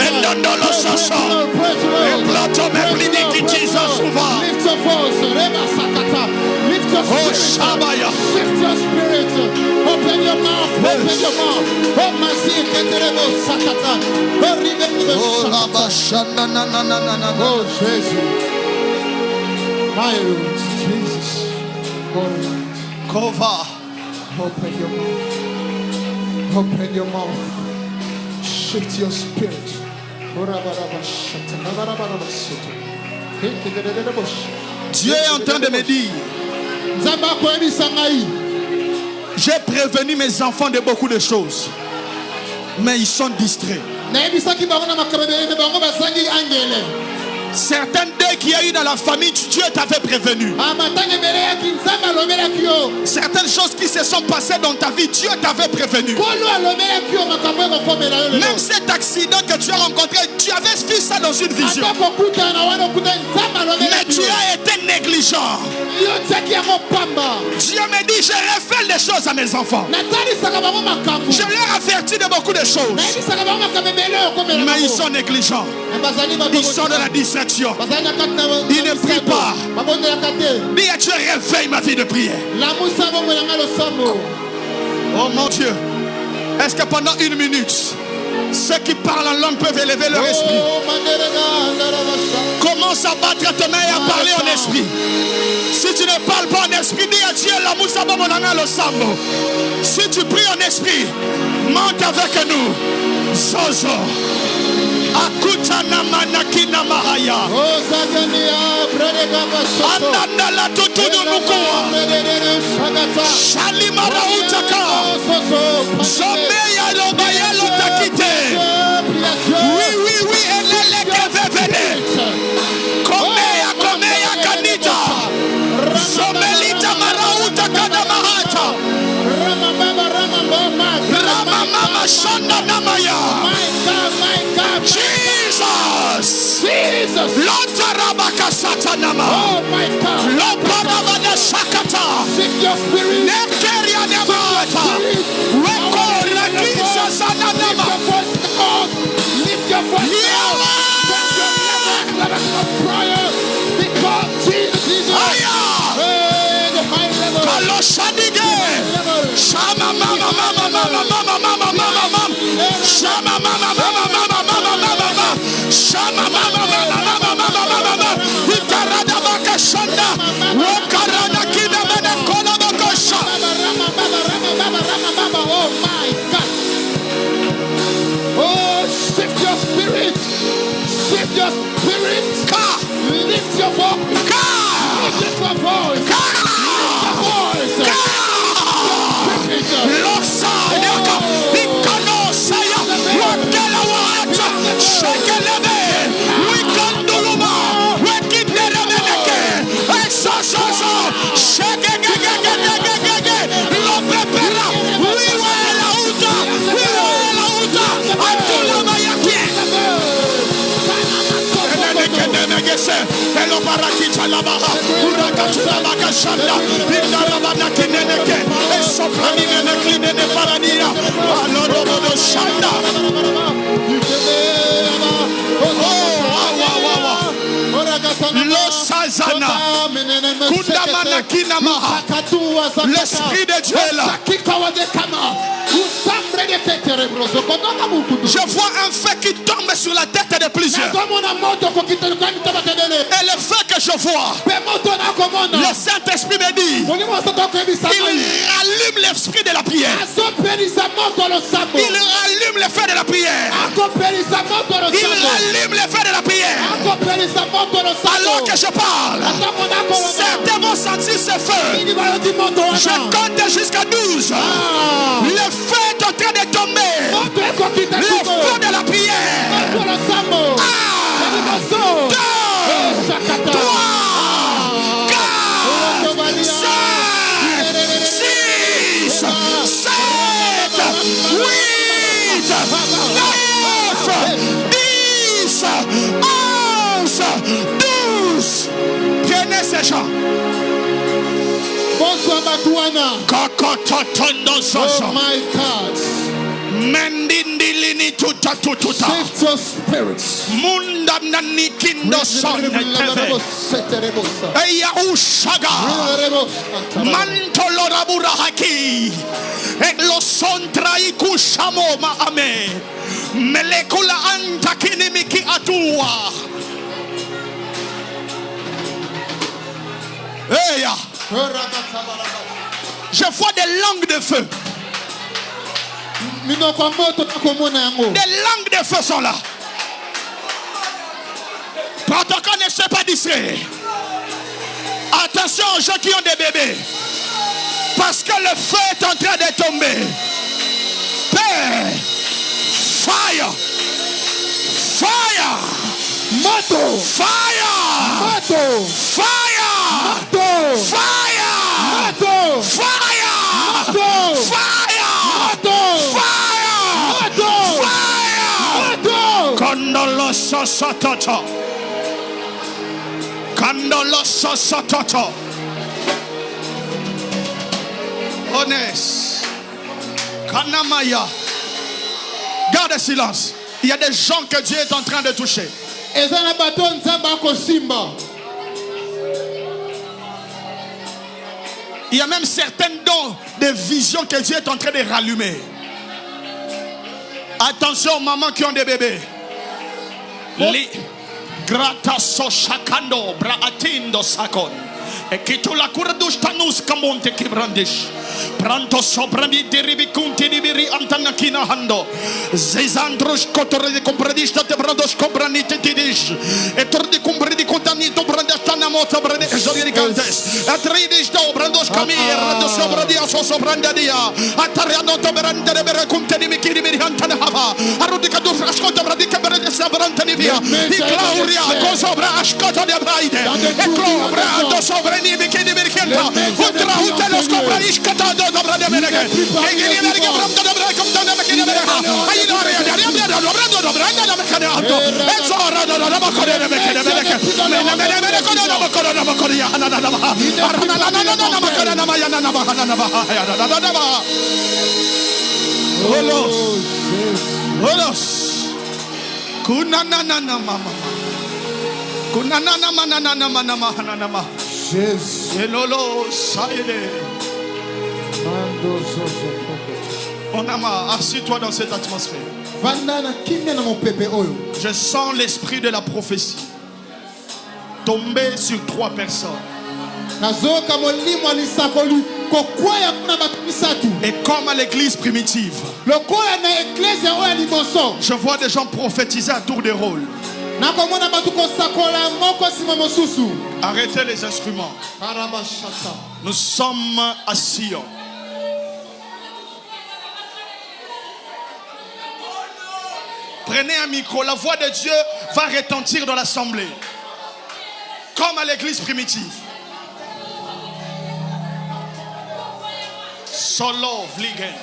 Endandolo Sasa, e plato me plidiki Jesus uva. Lift your voice, Reba Sakata. Lift your spirit. Shabaya. Lift your spirit. Open your mouth. Open your mouth. Oh, Masik, Eterebo Sakata. Oh, Rabashana na na na na na. Oh, Jesus. My Lord, Jesus. Oh, Kova. open your mouth. Open your mouth. Shift your spirit. Dieu est en train de me dire, j'ai prévenu mes enfants de beaucoup de choses, mais ils sont distraits. Certains deuils qu'il y a eu dans la famille, Dieu t'avait prévenu. Certaines choses qui se sont passées dans ta vie, Dieu t'avait prévenu. Même cet accident que tu as rencontré, tu avais vu ça dans une vision. Mais tu as été négligent. Dieu me dit, je révèle des choses à mes enfants. Je leur avertis de beaucoup de choses. Mais ils sont négligents. Ils sont de la distraction. Ils ne prient pas. Dis à Dieu, réveille ma vie de prière. Oh mon Dieu. Est-ce que pendant une minute, ceux qui parlent en langue peuvent élever leur esprit? Commence à battre tes mains et à parler en esprit. Si tu ne parles pas en esprit, dis à Dieu, la moussa bomonanga le sambo. Si tu pries en esprit, monte avec nous. Zozo. Akutana manakina mahaya. Ananda la tutudu mukua. Shalimara utaka. Zomeya lobaya lotakite. Oui, elele kevevene. Komeya kanita. Zomelita marauta kada mahata. Ramamama shanda namaya. Jesus. Lotarabaka satanama. Oh my God. Loparabada shakata. Seek your spirit. Nekeria nemata. Rekora kisa sananama. Lift your voice. Level of prayer. Because Jesus is the high level. Kaloshadige. Shama mama mama mama mama mama mama. Shama mama mama mama mama mama. Shama mama mama mama mama mama. Itarada bakashanda. Wakarada kina mena kola bakasha. Oh my God. Oh, shift your spirit. Shift your spirit. Lift your voice. Lift your voice. Loksayaka, Nikanosaya, Wakela Wacha, Shakelebe, Wikanduluma, Wakinderemeneke, Exososo, Shagegegegegegege, Lopepera, Wiwela Uta, Atula Mayaki. Hello Barakita Labaha, Urakatula Bakashanda, Indarabana Kineneke, Sopranine Cline Paradia, Alorodo Shanda. Losazana, Kundamana Kinamaha, l'Esprit de Dieu est là. Je vois un feu qui tombe sur la tête de plusieurs. Et le feu que je vois, le Saint-Esprit me dit, il rallume l'esprit de la prière. Il rallume le feu de la prière. Il rallume le feu de la prière. Alors que je parle, certains vont sentir ce feu. Je compte jusqu'à 12. Le feu est en train de tomber. Le feu de la prière. 1, 2, 3, 4, 5, 6, 7, 8, 9, 10, 11, 12. Prenez ces gens. Bonsoir Batouana. Oh my God. Mendindilini tuta. Shift your spirits. Munda nanikindo soneteve. Eya ushaga. Mantolo rabura haki. Eklo sontra ikushamo maame. Melekula antakini miki atua. Eya. Je vois des langues de feu. Des langues de feu sont là. Protocole, ne sois pas distrait. Attention aux gens qui ont des bébés. Parce que le feu est en train de tomber. Père, fire. Fire. Moto. Fire. Moto. Fire. Moto. Fire. Moto. Fire. Moto. Fire. Moto. Fire. Moto. Fire. Moto. Kandolo sosototo. Kandolo sosototo. Honest. Kanamaya. Garde silence. Il y a des gens que Dieu est en train de toucher. Il y a même certains dons de vision que Dieu est en train de rallumer. Attention aux mamans qui ont des bébés. Li grata so shakando braatindo sakon. E che tu la cura dos tanus camonte che brandish. Pranto sopra di derivi conti di biri antanakina hando. Zezandros kotore de compradista te brandos compranite tidish. E tor de compredi contanito brandastana mota brande zoricantes. Atridish do brandos camir rando sopra di aso sopranda dia. Atariano to brande de bere conti di mikiri biri antana hava. Arudika do ascolta bradica brande sabranta di via. Di Claudia con sopra ascolta di braide. E Claudia do sopra di mikiri biri kenta. Ultra utelo scopra iskata do brande menege. E che viene che brando do brande come da mikiri biri. Ai no re da brando do brande da mikiri alto. E zora do da makore de mikiri menege. Mene kono da makore da makore ya na na na. Arna na na na makore na ma ya na na ma na na ma ya na na na. Olos. Kunana na mama. Kunana na manana na manama na ma. Jésus. Elolo saide. Onama, assis-toi dans cette atmosphère. Je sens l'esprit de la prophétie tomber sur 3 personnes. Et comme à l'église primitive, je vois des gens prophétiser à tour de rôle. Arrêtez les instruments. Nous sommes à Sion. Prenez un micro, la voix de Dieu va retentir dans l'assemblée. Comme à l'église primitive. Solo vliegen.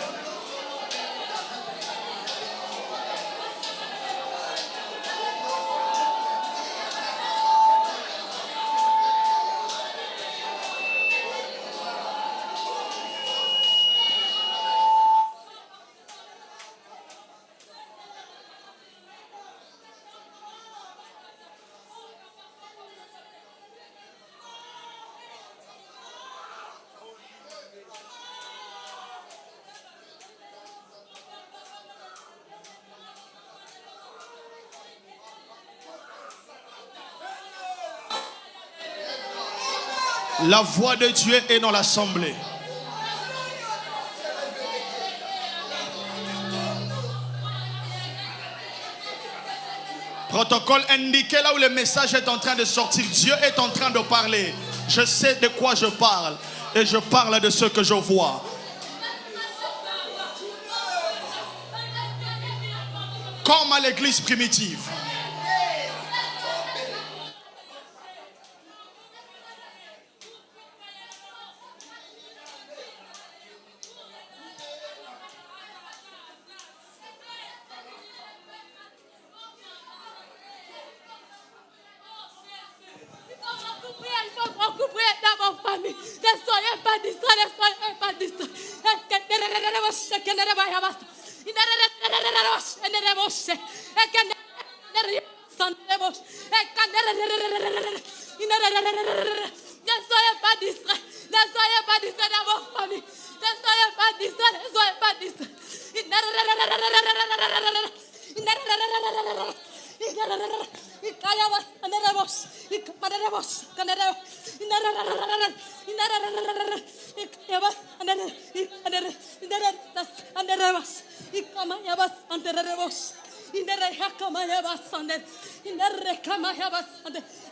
La voix de Dieu est dans l'assemblée. Protocole indiqué là où le message est en train de sortir. Dieu est en train de parler. Je sais de quoi je parle. Et je parle de ce que je vois. Comme à l'église primitive.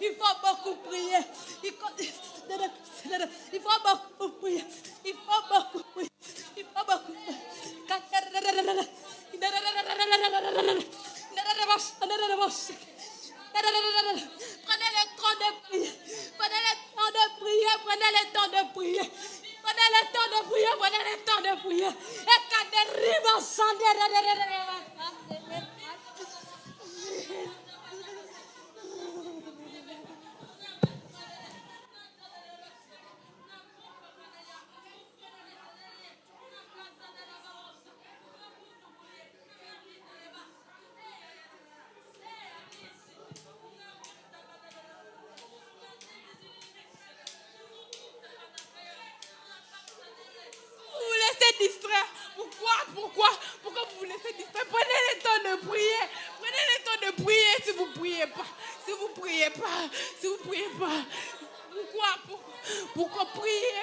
Il faut beaucoup prier. Il faut beaucoup prier. Il faut beaucoup prier. Il faut beaucoup prier. Prenez le temps de prier. Prenez le temps de prier. Prenez le temps de prier. Prenez le temps de prier. Prenez le temps de prier. Et quand des rivers sont distraire. Pourquoi vous vous laissez distraire? Prenez le temps de prier. Prenez le temps de prier si vous priez pas. Si vous priez pas. Pourquoi? Pourquoi priez,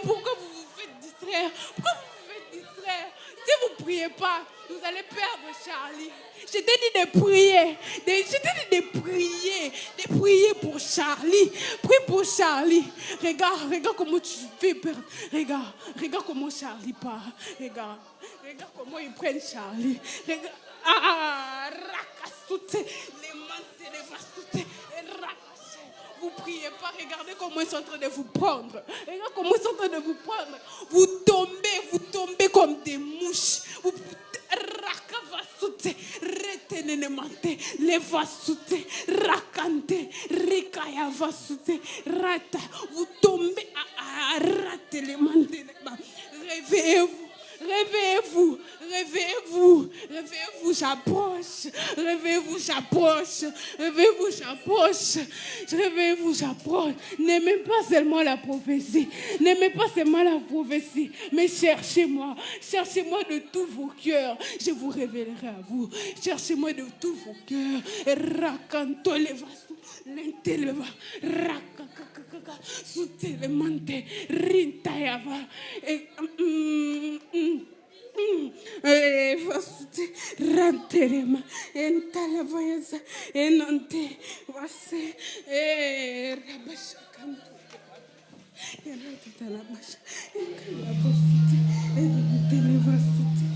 pourquoi vous vous faites distraire? Si vous ne priez pas, vous allez perdre Charlie. Je t'ai dit de prier. De prier pour Charlie. Prie pour Charlie. Regarde comment tu fais perdre. Regarde comment Charlie part. Regarde comment ils prennent Charlie. Regarde. Les mantes, les vastes, vous priez pas, regardez comment ils sont en train de vous prendre. Vous tombez comme des mouches. Vous vous tombez à rater les mantes. Réveillez-vous, j'approche. N'aimez pas seulement la prophétie, mais cherchez-moi de tous vos cœurs, je vous révélerai à vous. Cherchez-moi de tous vos cœurs. Racanto les vasos, l'inteleva, rakakakaka, sutelemante, rintayava, ranterema entalavoyeza enante vase rabashakanto enantetalabasha enkalavosuti enantelevasuti.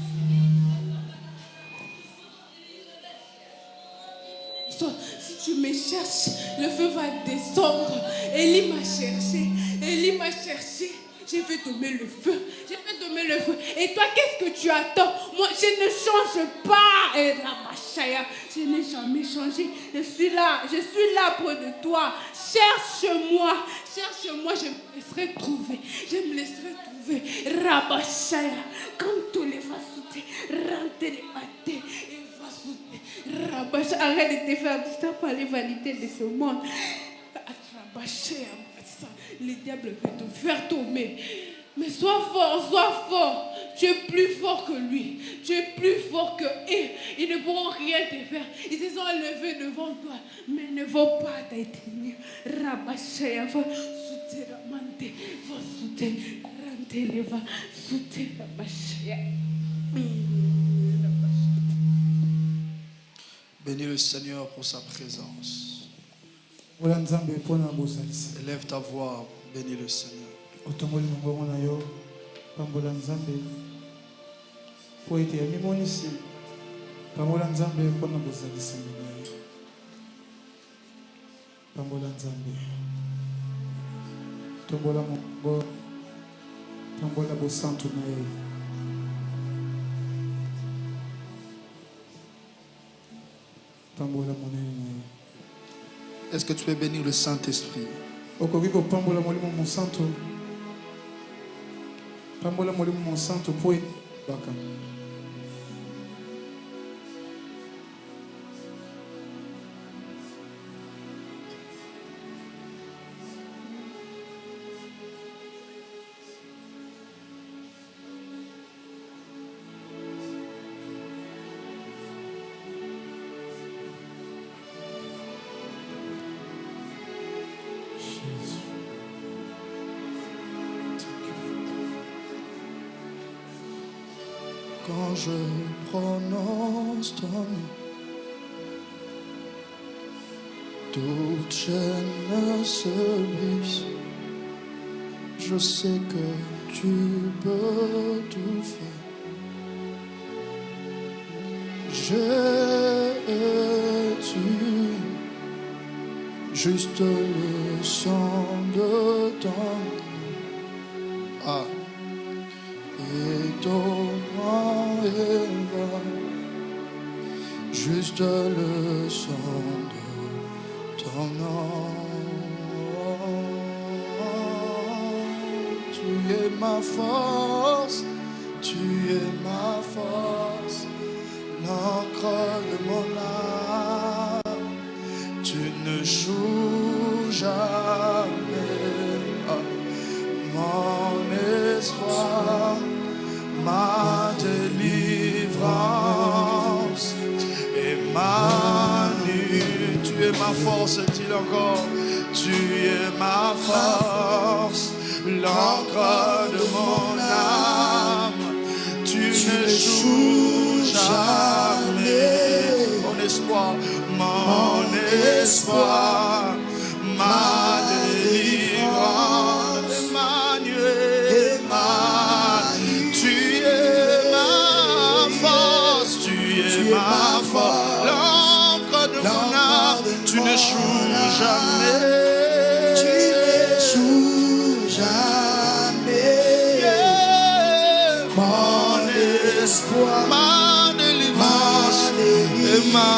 Si tu me cherches, le feu va descendre. Élie m'a cherché. Je vais tomber le feu. Et toi, qu'est-ce que tu attends? Moi, je ne change pas. Je n'ai jamais changé. Je suis là près de toi. Cherche-moi. Je me laisserai trouver. Rabashaya. Quand tous les vasoutés, rentrez les matés. Rabashaya. Arrête de te faire distraire par les vanités de ce monde. Rabashaya. Le diable veut te faire tomber. Mais sois fort. Tu es plus fort que lui. Tu es plus fort que eux. Ils ne pourront rien te faire. Ils se sont levés devant toi, mais ils ne vont pas t'éteindre. Rabashaya va souter la mante, va souter, rentrer va souter Rabashaya. Bénis le Seigneur pour sa présence. Élève ta voix, bénis le Seigneur. Est-ce que tu peux bénir le Saint-Esprit? Quand je prononce ton nom, toute chaîne se brise. Je sais que tu peux tout faire. Jésus, juste le sang de ton nom. Et ton juste le son de ton nom. Tu es ma force, l'encre de mon âme. Tu ne joues jamais. Mon espoir, ma délivrance et ma nuit, tu es ma ma force, dis-le encore. Tu es ma force, l'encre de mon âme. Tu n'échoues jamais. Mon espoir, ma délivrance. Emmanuel, tu es ma force, l'encre de mon âme. Tu n'échoues jamais. Tu n'échoues jamais. Yeah. Mon espoir, ma délivrance, Emmanuel.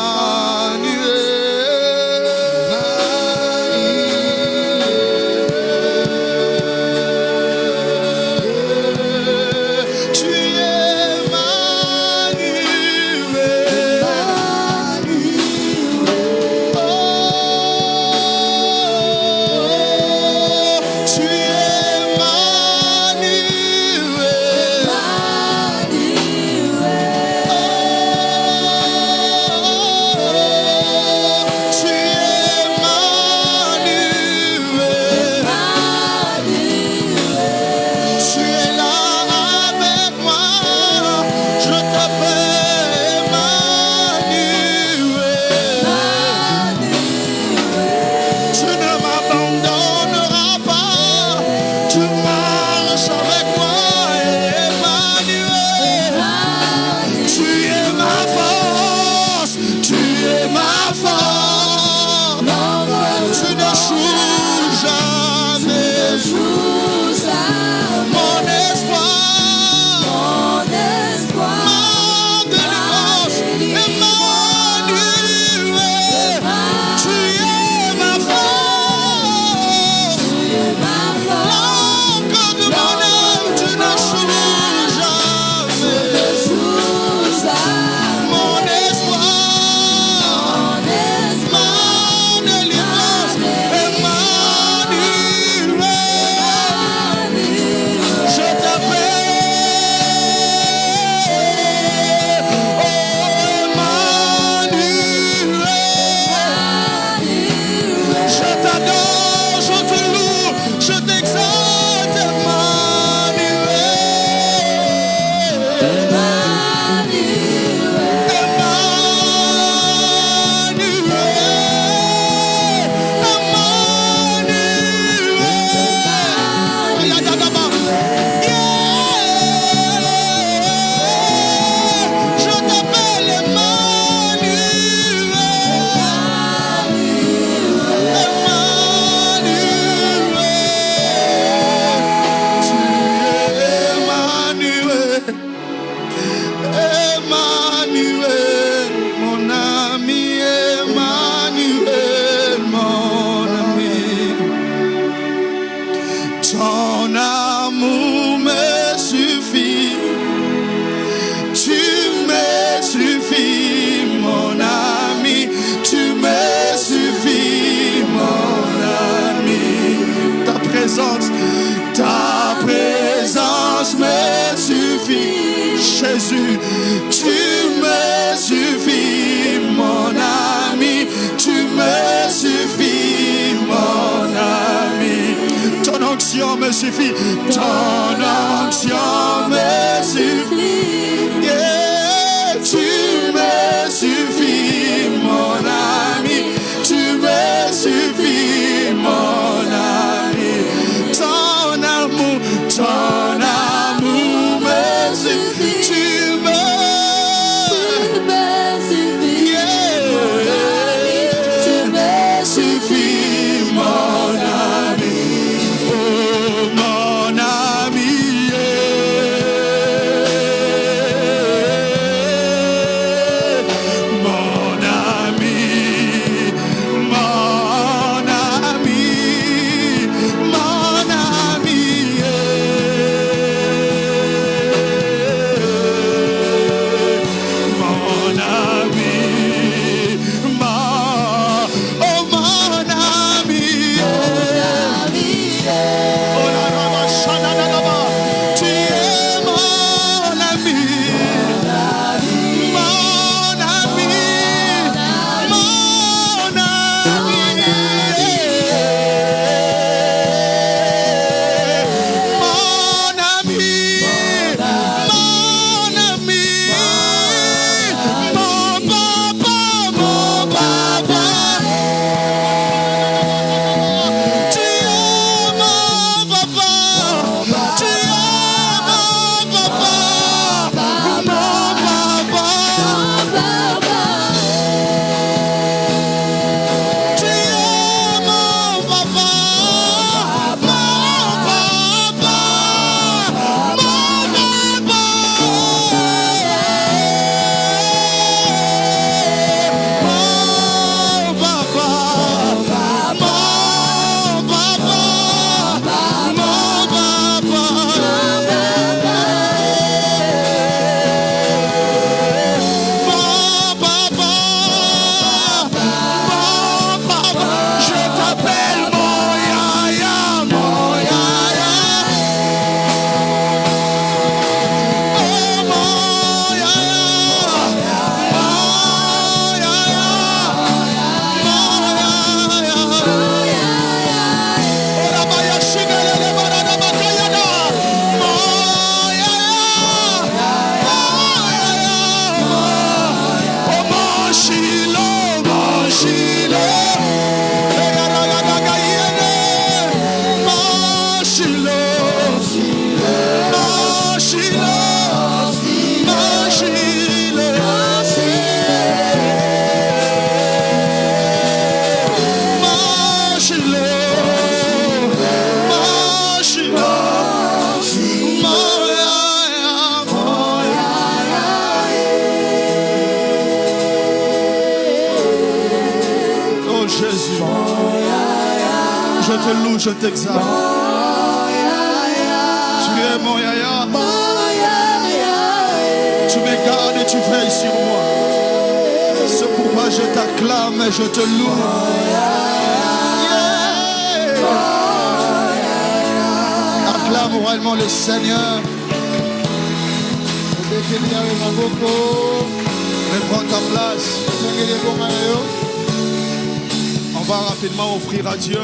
Ta présence me suffit, Jésus, tu me suffis, mon ami, tu me suffis, mon ami. Ton onction me suffit, ton onction me suffit, yeah, tu me suffis, mon ami, tu me suffis, mon ami. Ton amour me suffit, tu me suffis, yeah, tu me suffis, mon ami, oh mon ami, yeah. Alléluia, je t'exalte. Tu es mon yaya. Tu me gardes et tu veilles sur moi. C'est pourquoi je t'acclame et je te loue. Acclame royalement le Seigneur. Reprends ta place. On va rapidement offrir à Dieu.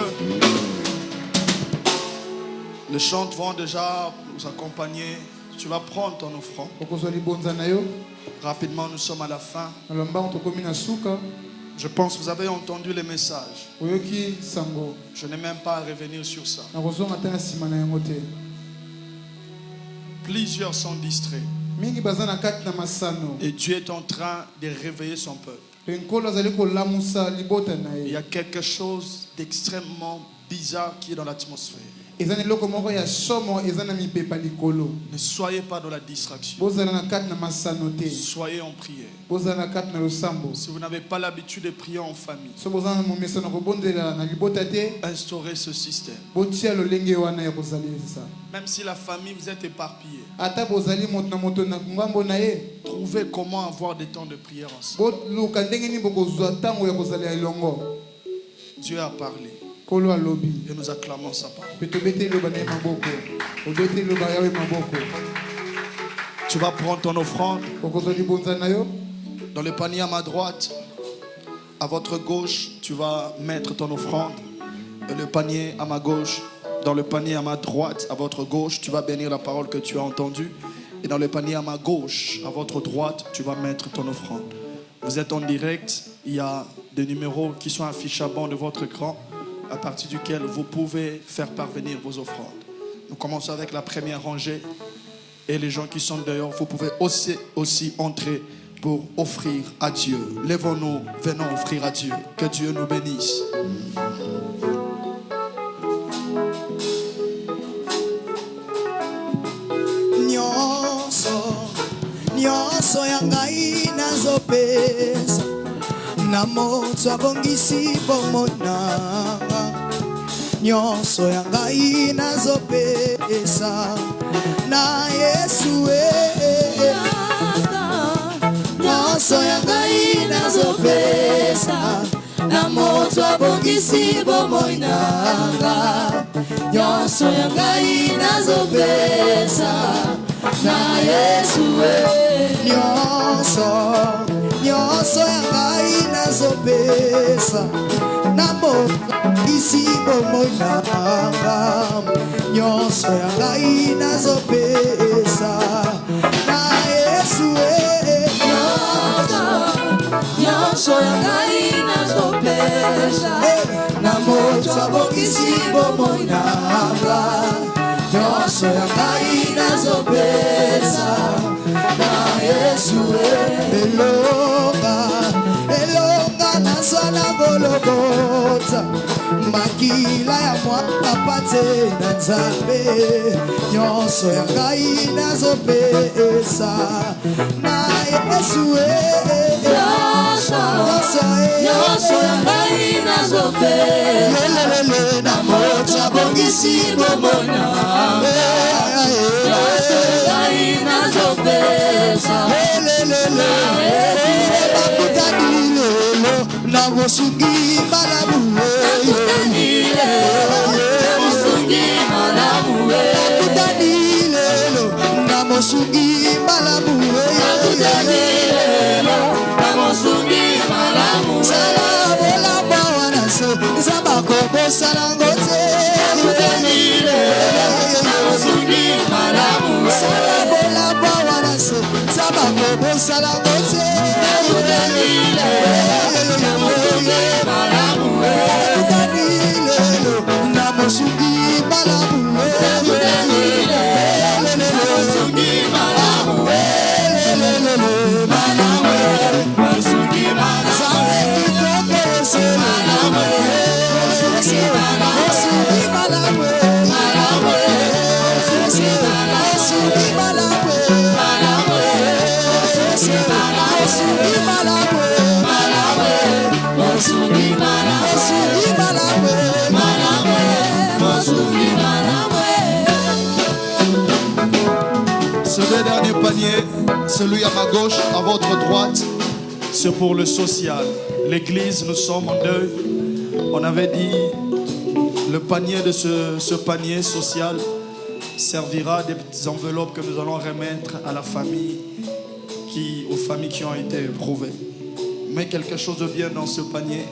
Les chants vont déjà nous accompagner. Tu vas prendre ton offrande. Rapidement, nous sommes à la fin. Je pense que vous avez entendu les messages. Je n'ai même pas à revenir sur ça. Plusieurs sont distraits. Et Dieu est en train de réveiller son peuple. Il y a quelque chose d'extrêmement bizarre qui est dans l'atmosphère. Ne soyez pas dans la distraction. Soyez en prière. Si vous n'avez pas l'habitude de prier en famille, instaurez ce système. Même si la famille vous êtes éparpillée, trouvez comment avoir des temps de prière ensemble. Dieu a parlé. Et nous acclamons sa parole. Tu vas prendre ton offrande dans le panier à ma droite. À votre gauche, tu vas mettre ton offrande. Et le panier à ma gauche, dans le panier à ma droite, à votre gauche, tu vas bénir la parole que tu as entendue. Et dans le panier à ma gauche, à votre droite, tu vas mettre ton offrande. Vous êtes en direct. Il y a des numéros qui sont affichés à bord de votre écran, à partir duquel vous pouvez faire parvenir vos offrandes. Nous commençons avec la première rangée. Et les gens qui sont dehors, vous pouvez aussi entrer pour offrir à Dieu. Lèvons-nous, venons offrir à Dieu. Que Dieu nous bénisse. Nyonso yangai nazopesa na moto abongisi bomona. Nyonso yangai nazopesa na Yesu. Nyonso yangai nazopesa na moto abongisi bomona. Nyonso yangai nazopesa na Yesu. Nyonso yangai nazopesa na moto isi bomonanga. Nyonso yangai nazopesa na Yesu. Nyonso yangai nazopesa na moto abongisi bomonanga. Nyonso yangai nazopesa na Yesu. Elonga nazana Golgotha, makila ya mwana pate na Nzambe. Nyonso yangai nazopesa na Yesu. Nyonso yangai nazopesa na moto abongisi bomonanga. Nyonso yangai nazopesa na Yesu. Na mosungi malamu, mosungi malamu, na mosungi malamu, na mosungi malamu. Sala bola bawana se, sabako bosalangote. Na mosungi malamu, sala bola bawana se, sabako bosalangote. Ce deux derniers paniers, celui à ma gauche, à votre droite, c'est pour le social. L'église, nous sommes en deuil. On avait dit, le panier de ce panier social servira des petites enveloppes que nous allons remettre à la famille, aux familles qui ont été éprouvées. Mais quelque chose de bien dans ce panier.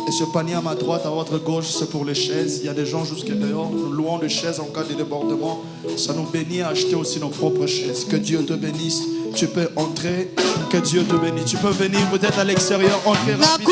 Et ce panier à ma droite, à votre gauche, c'est pour les chaises. Il y a des gens jusque dehors. Nous louons des chaises en cas de débordement. Ça nous bénit à acheter aussi nos propres chaises. Que Dieu te bénisse. Tu peux entrer. Que Dieu te bénisse. Tu peux venir peut-être à l'extérieur. Entrer rapidement.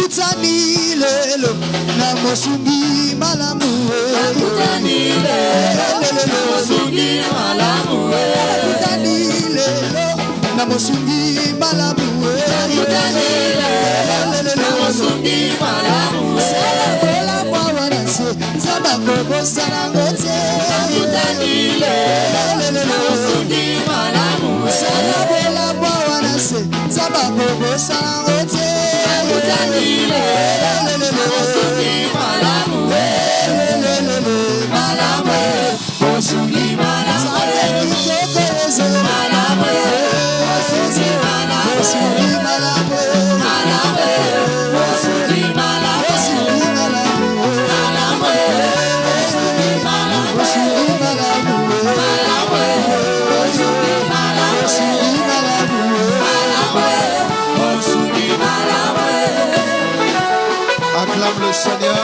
Acclame le Seigneur.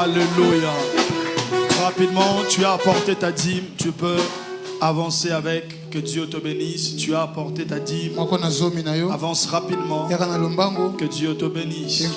Alléluia. Rapidement, tu as apporté ta dîme. Tu peux avancer avec. Que Dieu te bénisse. Tu as apporté ta dîme. Avance rapidement. Que Dieu te bénisse.